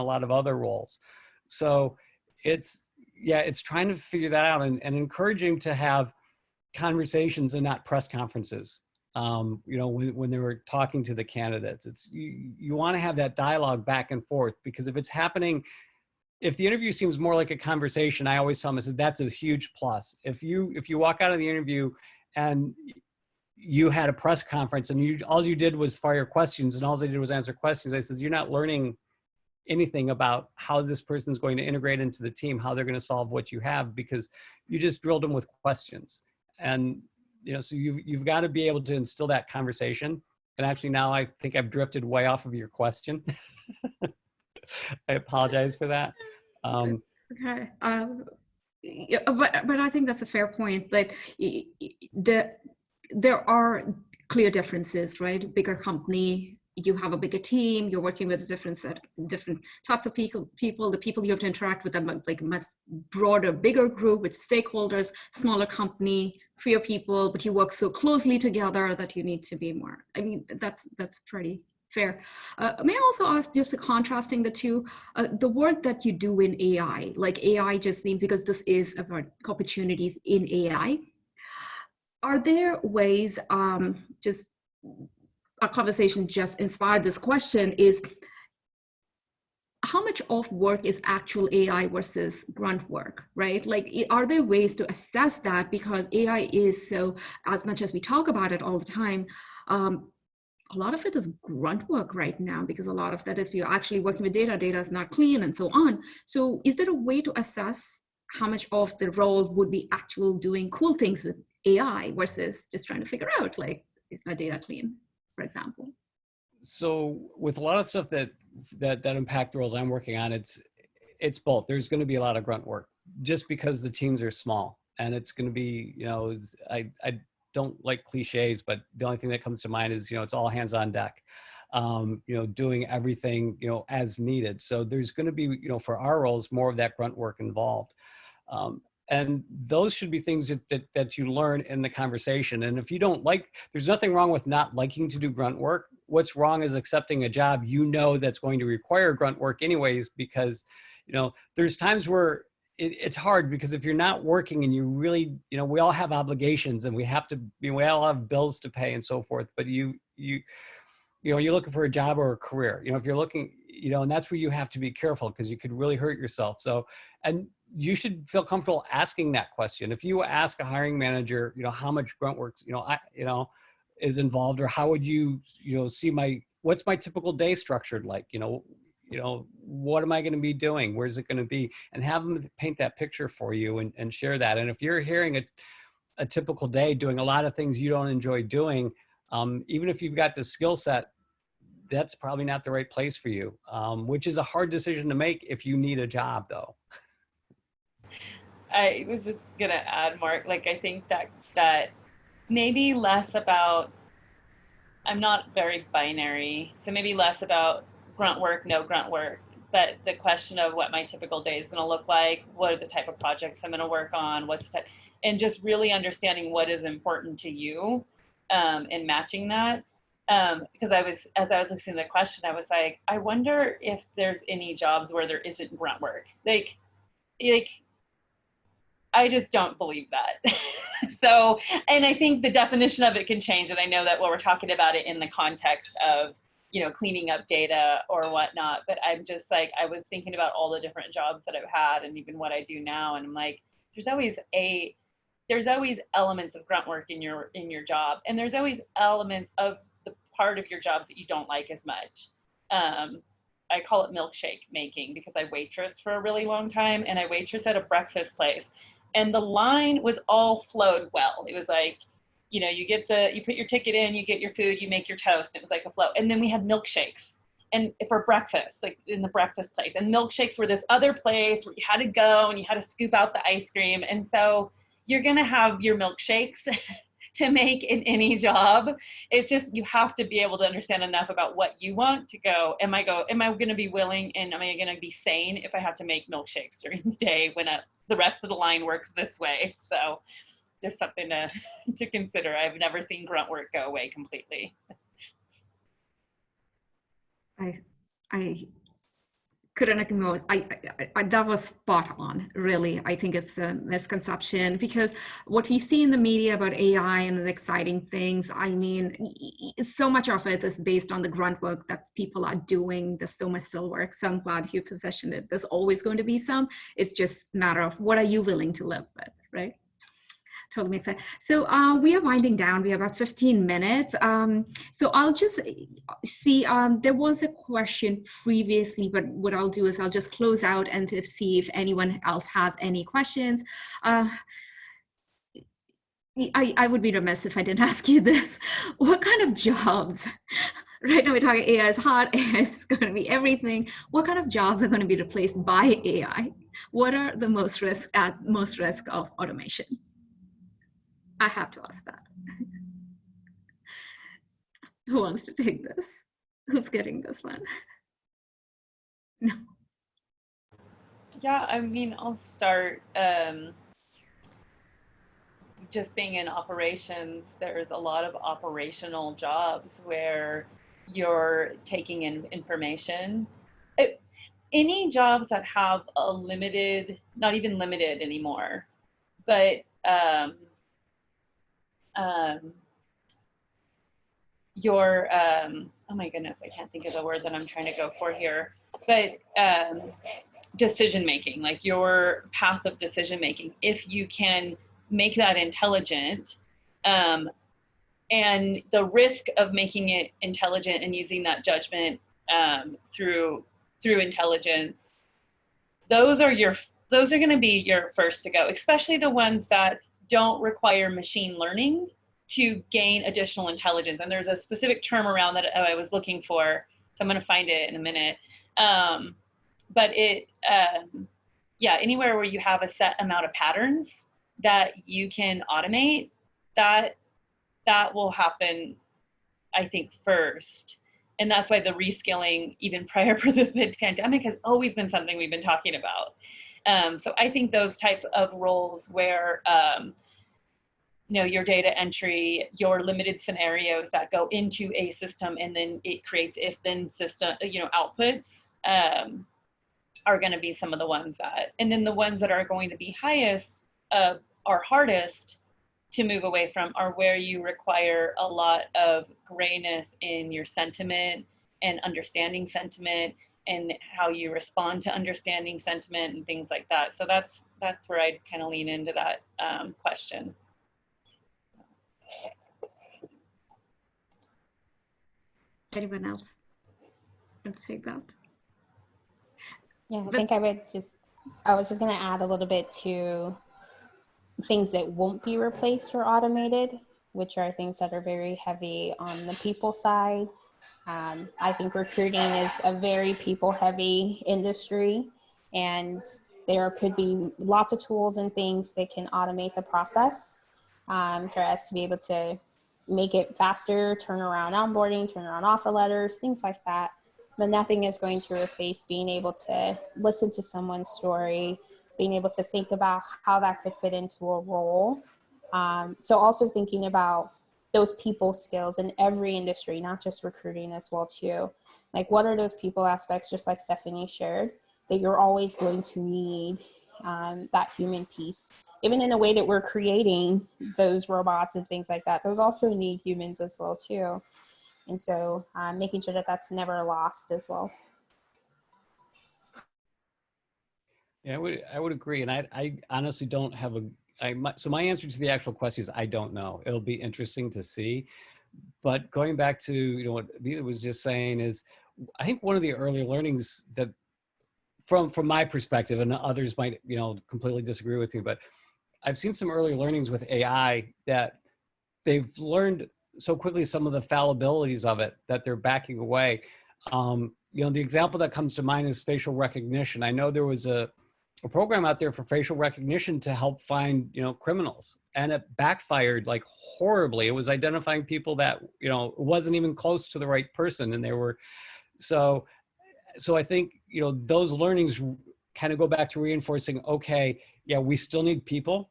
lot of other roles. So it's trying to figure that out and encouraging to have conversations and not press conferences. When they were talking to the candidates, it's you want to have that dialogue back and forth, because if it's happening, if the interview seems more like a conversation, I always tell them, I said, that's a huge plus. If you walk out of the interview and you had a press conference and all you did was fire questions and all they did was answer questions, I said, you're not learning anything about how this person's going to integrate into the team, how they're going to solve what you have, because you just drilled them with questions. And so you've got to be able to instill that conversation. And actually now I think I've drifted way off of your question. I apologize for that. Okay. Yeah, but I think that's a fair point. Like there are clear differences, right? Bigger company, you have a bigger team, you're working with different types of people, the people you have to interact with them, like a much broader, bigger group with stakeholders. Smaller company, fewer people, but you work so closely together that you need to be more. I mean, that's pretty fair. May I also ask, just contrasting the two, the work that you do in AI, like AI just seems, because this is about opportunities in AI, are there ways, just our conversation just inspired this question, is how much of work is actual AI versus grunt work, right? Like, are there ways to assess that? Because AI is so, as much as we talk about it all the time, a lot of it is grunt work right now, because a lot of that is you're actually working with data is not clean and so on. So is there a way to assess how much of the role would be actual doing cool things with AI versus just trying to figure out, like, is my data clean, for example? So with a lot of stuff that impact the roles I'm working on, it's both. There's going to be a lot of grunt work just because the teams are small, and it's going to be, I don't like cliches, but the only thing that comes to mind is, it's all hands on deck, doing everything, as needed. So there's going to be, for our roles, more of that grunt work involved. And those should be things that you learn in the conversation. And if you don't there's nothing wrong with not liking to do grunt work. What's wrong is accepting a job that's going to require grunt work anyways, because, there's times where it's hard, because if you're not working and you really, we all have obligations and we all have bills to pay and so forth, but you're looking for a job or a career, if you're looking, and that's where you have to be careful, because you could really hurt yourself. So, and you should feel comfortable asking that question. If you ask a hiring manager, how much grunt work, is involved, or how would you, see what's my typical day structured like, You know, what am I going to be doing? Where's it going to be? And have them paint that picture for you and share that. And if you're hearing a typical day doing a lot of things you don't enjoy doing, even if you've got the skill set, that's probably not the right place for you, which is a hard decision to make if you need a job, though. I was just gonna add, Mark, like I think that maybe less about, I'm not very binary, so maybe less about grunt work, no grunt work, but the question of what my typical day is gonna look like, what are the type of projects I'm gonna work on, what's the type, and just really understanding what is important to you, and matching that. Because as I was listening to the question, I was like, I wonder if there's any jobs where there isn't grunt work. Like I just don't believe that. So, and I think the definition of it can change. And I know that when we're talking about it in the context of, you know, cleaning up data or whatnot, but I'm just like, I was thinking about all the different jobs that I've had and even what I do now. And I'm like, there's always elements of grunt work in your job. And there's always elements of the part of your jobs that you don't like as much. I call it milkshake making because I waitressed for a really long time, and I waitressed at a breakfast place. And the line was all flowed well. It was like, you know, you put your ticket in, you get your food, you make your toast. It was like a flow. And then we had milkshakes and for breakfast, like in the breakfast place. And milkshakes were this other place where you had to go and you had to scoop out the ice cream. And so you're going to have your milkshakes to make in any job. It's just, you have to be able to understand enough about what you want to go, am I going to be willing and am I going to be sane if I have to make milkshakes during the day when the rest of the line works this way? So just something to consider. I've never seen grunt work go away completely. I couldn't agree more. I that was spot on, really. I think it's a misconception because what we see in the media about AI and the exciting things, I mean, so much of it is based on the grunt work that people are doing. There's so much still work. So I'm glad you positioned it. There's always going to be some. It's just a matter of what are you willing to live with, right? Totally makes sense. So we are winding down. We have about 15 minutes. So I'll just see, there was a question previously, but what I'll do is I'll just close out and to see if anyone else has any questions. I would be remiss if I didn't ask you this. What kind of jobs, right now we're talking AI is hot, AI is going to be everything. What kind of jobs are going to be replaced by AI? What are the most risk of automation? I have to ask that. Who wants to take this? Who's getting this one? No. Yeah, I mean, I'll start. Just being in operations, there's a lot of operational jobs where you're taking in information. Any jobs that have a limited, not even limited anymore, but your oh my goodness, I can't think of the word that I'm trying to go for here, but decision making, like your path of decision making, if you can make that intelligent, and the risk of making it intelligent and using that judgment through intelligence, those are going to be your first to go, especially the ones that don't require machine learning to gain additional intelligence. And there's a specific term around that I was looking for, so I'm going to find it in a minute. But yeah, anywhere where you have a set amount of patterns that you can automate, that will happen, I think, first. And that's why the reskilling, even prior to the pandemic, has always been something we've been talking about. So I think those type of roles where you know, your data entry, your limited scenarios that go into a system and then it creates if-then system, you know, outputs, are going to be some of the ones that, and then the ones that are going to be highest, are hardest to move away from are where you require a lot of grayness in your sentiment and understanding sentiment and how you respond to understanding sentiment and things like that. So that's where I'd kind of lean into that question. Anyone else? Let's take that. Yeah, I think I was just going to add a little bit to things that won't be replaced or automated, which are things that are very heavy on the people side. I think recruiting is a very people-heavy industry, and there could be lots of tools and things that can automate the process for us to be able to make it faster, turn around onboarding, turn around offer letters, things like that. But nothing is going to replace being able to listen to someone's story, being able to think about how that could fit into a role. So also thinking about those people skills in every industry, not just recruiting as well too. Like what are those people aspects, just like Stephanie shared, that you're always going to need that human piece. Even in a way that we're creating those robots and things like that, those also need humans as well too. And so making sure that that's never lost as well. Yeah, I would agree. And I honestly don't have so my answer to the actual question is I don't know. It'll be interesting to see. But going back to, you know, what Vita was just saying is, I think one of the early learnings that from my perspective, and others might, you know, completely disagree with me, but I've seen some early learnings with AI that they've learned so quickly some of the fallibilities of it that they're backing away. You know, the example that comes to mind is facial recognition. I know there was a program out there for facial recognition to help find, you know, criminals, and it backfired like horribly. It was identifying people that, you know, wasn't even close to the right person, and they were so I think, you know, those learnings kind of go back to reinforcing, okay, yeah, we still need people.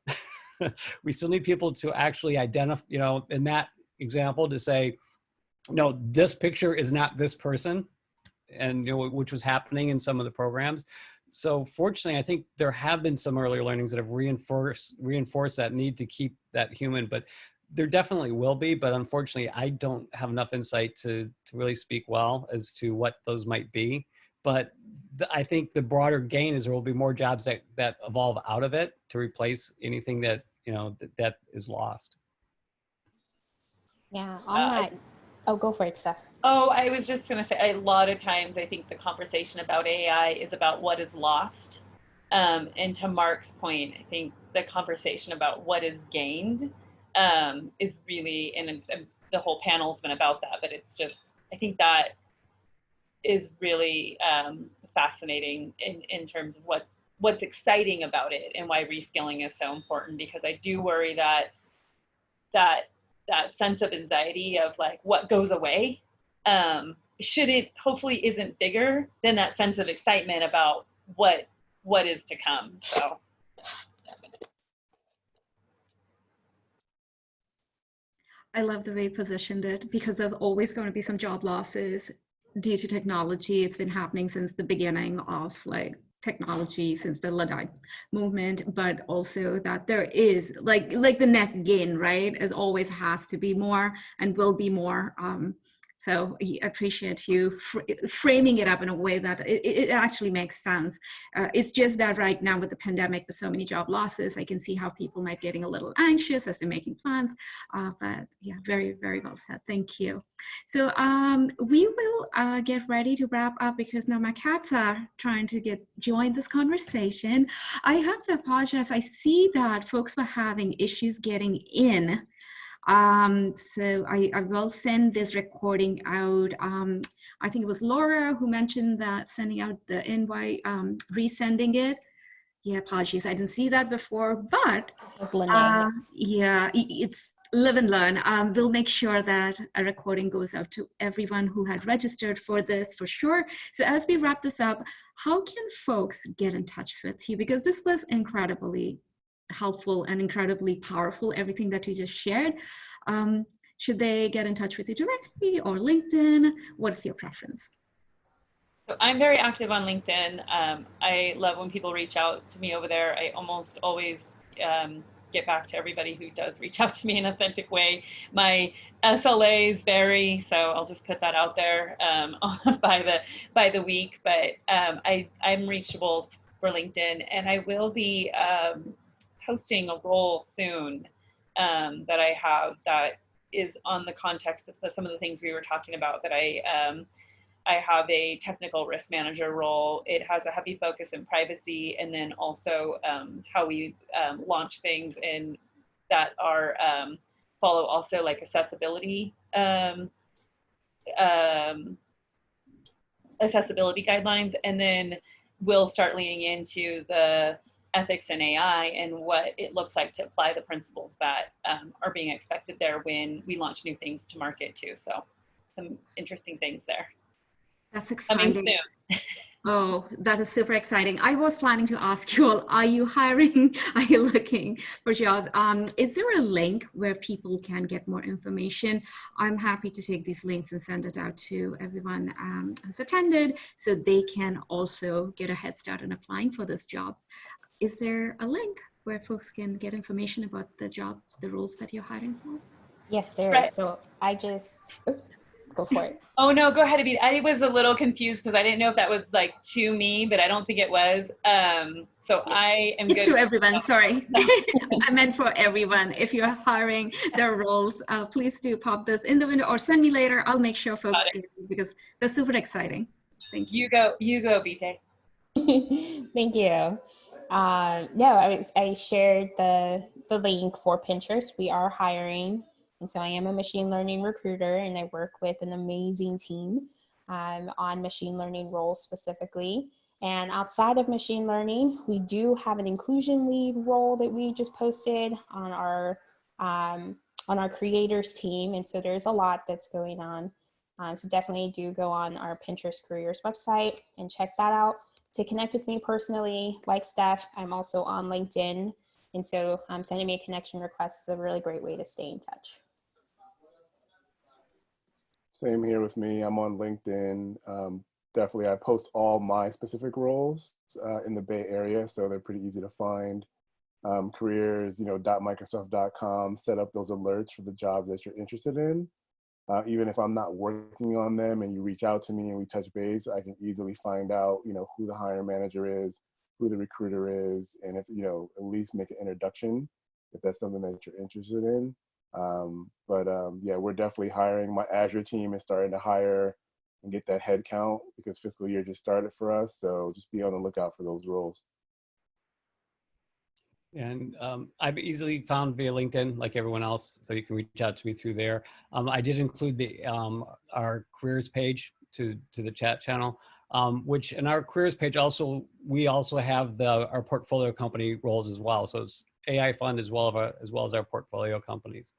We still need people to actually identify, you know, in that example to say, no, this picture is not this person, and, you know, which was happening in some of the programs. So fortunately, I think there have been some early learnings that have reinforced that need to keep that human, but there definitely will be. But unfortunately, I don't have enough insight to really speak well as to what those might be. But I think the broader gain is there will be more jobs that evolve out of it to replace anything that, you know, that is lost. Yeah, on that. Oh, go for it, Steph. Oh, I was just going to say, a lot of times I think the conversation about AI is about what is lost. And to Mark's point, I think the conversation about what is gained is really, and the whole panel's been about that, but it's just, I think that is really fascinating in terms of what's exciting about it and why reskilling is so important, because I do worry that sense of anxiety of like what goes away hopefully isn't bigger than that sense of excitement about what is to come. So I love the way you positioned it, because there's always going to be some job losses due to technology. It's been happening since the beginning of like technology, since the Luddite movement, but also that there is like the net gain, right? As always has to be more and will be more. So I appreciate you framing it up in a way that it actually makes sense. It's just that right now with the pandemic, with so many job losses, I can see how people might getting a little anxious as they're making plans. But yeah, very, very well said. Thank you. So we will get ready to wrap up, because now my cats are trying to join this conversation. I have to apologize. I see that folks were having issues getting in. So I will send this recording out. I think it was Laura who mentioned that sending out the invite, resending it. Yeah, apologies, I didn't see that before, but yeah, it's live and learn. We'll make sure that a recording goes out to everyone who had registered for this for sure. So as we wrap this up, how can folks get in touch with you? Because this was incredibly helpful and incredibly powerful, everything that you just shared. Should they get in touch with you directly or LinkedIn? What is your preference? So I'm very active on LinkedIn. I love when people reach out to me over there. I almost always get back to everybody who does reach out to me in an authentic way. My SLAs vary, so I'll just put that out there by the week. But I'm reachable for LinkedIn, and I will be posting a role soon that I have that is on the context of some of the things we were talking about that I have a technical risk manager role. It has a heavy focus in privacy, and then also how we launch things in that are follow also like accessibility accessibility guidelines, and then we'll start leaning into the ethics and AI and what it looks like to apply the principles that are being expected there when we launch new things to market too. So some interesting things there. That's Coming exciting. soon. Oh, that is super exciting. I was planning to ask you all, are you hiring? Are you looking for jobs? Is there a link where people can get more information? I'm happy to take these links and send it out to everyone who's attended so they can also get a head start in applying for those jobs. Is there a link where folks can get information about the jobs, the roles that you're hiring for? Yes, there Right. is. So I just, oops, go for it. Oh no, go ahead, Abhi. I was a little confused because I didn't know if that was like to me, but I don't think it was. So I am It's good. to everyone, sorry. I meant for everyone. If you're hiring their roles, please do pop this in the window or send me later. I'll make sure folks get it because that's super exciting. Thank you. You go, BJ. Thank you. No, I shared the link for Pinterest. We are hiring. And so I am a machine learning recruiter, and I work with an amazing team on machine learning roles specifically. And outside of machine learning, we do have an inclusion lead role that we just posted on our creators team. And so there's a lot that's going on. So definitely do go on our Pinterest careers website and check that out. To connect with me personally, like Steph, I'm also on LinkedIn. And so sending me a connection request is a really great way to stay in touch. Same here with me. I'm on LinkedIn. Definitely, I post all my specific roles in the Bay Area, so they're pretty easy to find. Careers, .microsoft.com, set up those alerts for the jobs that you're interested in. Even if I'm not working on them and you reach out to me and we touch base, I can easily find out, who the hiring manager is, who the recruiter is, and if, at least make an introduction if that's something that you're interested in. Yeah, we're definitely hiring. My Azure team is starting to hire and get that head count because fiscal year just started for us. So just be on the lookout for those roles. And I've easily found via LinkedIn, like everyone else, so you can reach out to me through there. I did include the our careers page to the chat channel, which in our careers page we also have our portfolio company roles as well. So it's AI Fund as well as our portfolio companies.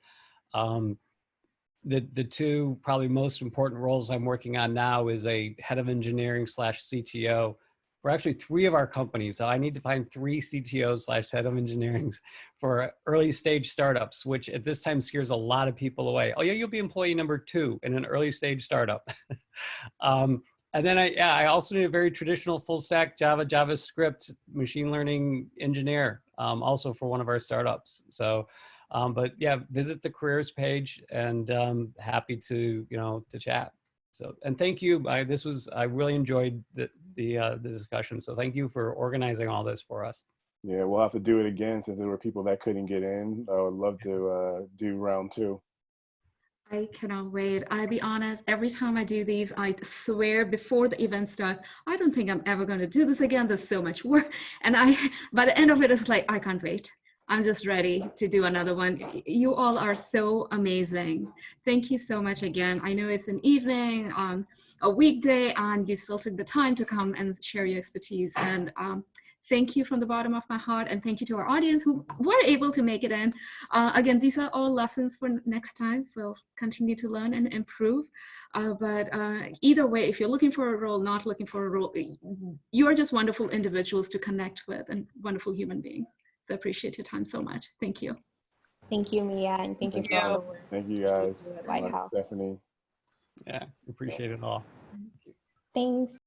The two probably most important roles I'm working on now is a head of engineering / CTO for actually 3 of our companies. So I need to find 3 CTOs / head of engineering for early stage startups, which at this time scares a lot of people away. Oh yeah, you'll be employee number 2 in an early stage startup. And then I also need a very traditional full stack JavaScript machine learning engineer, also for one of our startups. So, but yeah, visit the careers page, and happy to to chat. So, and thank you. I really enjoyed the discussion. So thank you for organizing all this for us. Yeah, we'll have to do it again since there were people that couldn't get in. I would love to do round 2. I cannot wait. I'll be honest, every time I do these, I swear before the event starts, I don't think I'm ever going to do this again. There's so much work. And by the end of it, it's like, I can't wait. I'm just ready to do another one. You all are so amazing. Thank you so much again. I know it's an evening, a weekday, and you still took the time to come and share your expertise. And thank you from the bottom of my heart. And thank you to our audience who were able to make it in. Again, these are all lessons for next time. We'll continue to learn and improve. But either way, if you're looking for a role, not looking for a role, you're just wonderful individuals to connect with and wonderful human beings. So I appreciate your time so much. Thank you. Thank you, Mia, and thank you for all the work. Thank you guys. Lighthouse. Stephanie. Yeah, appreciate it all. Thanks.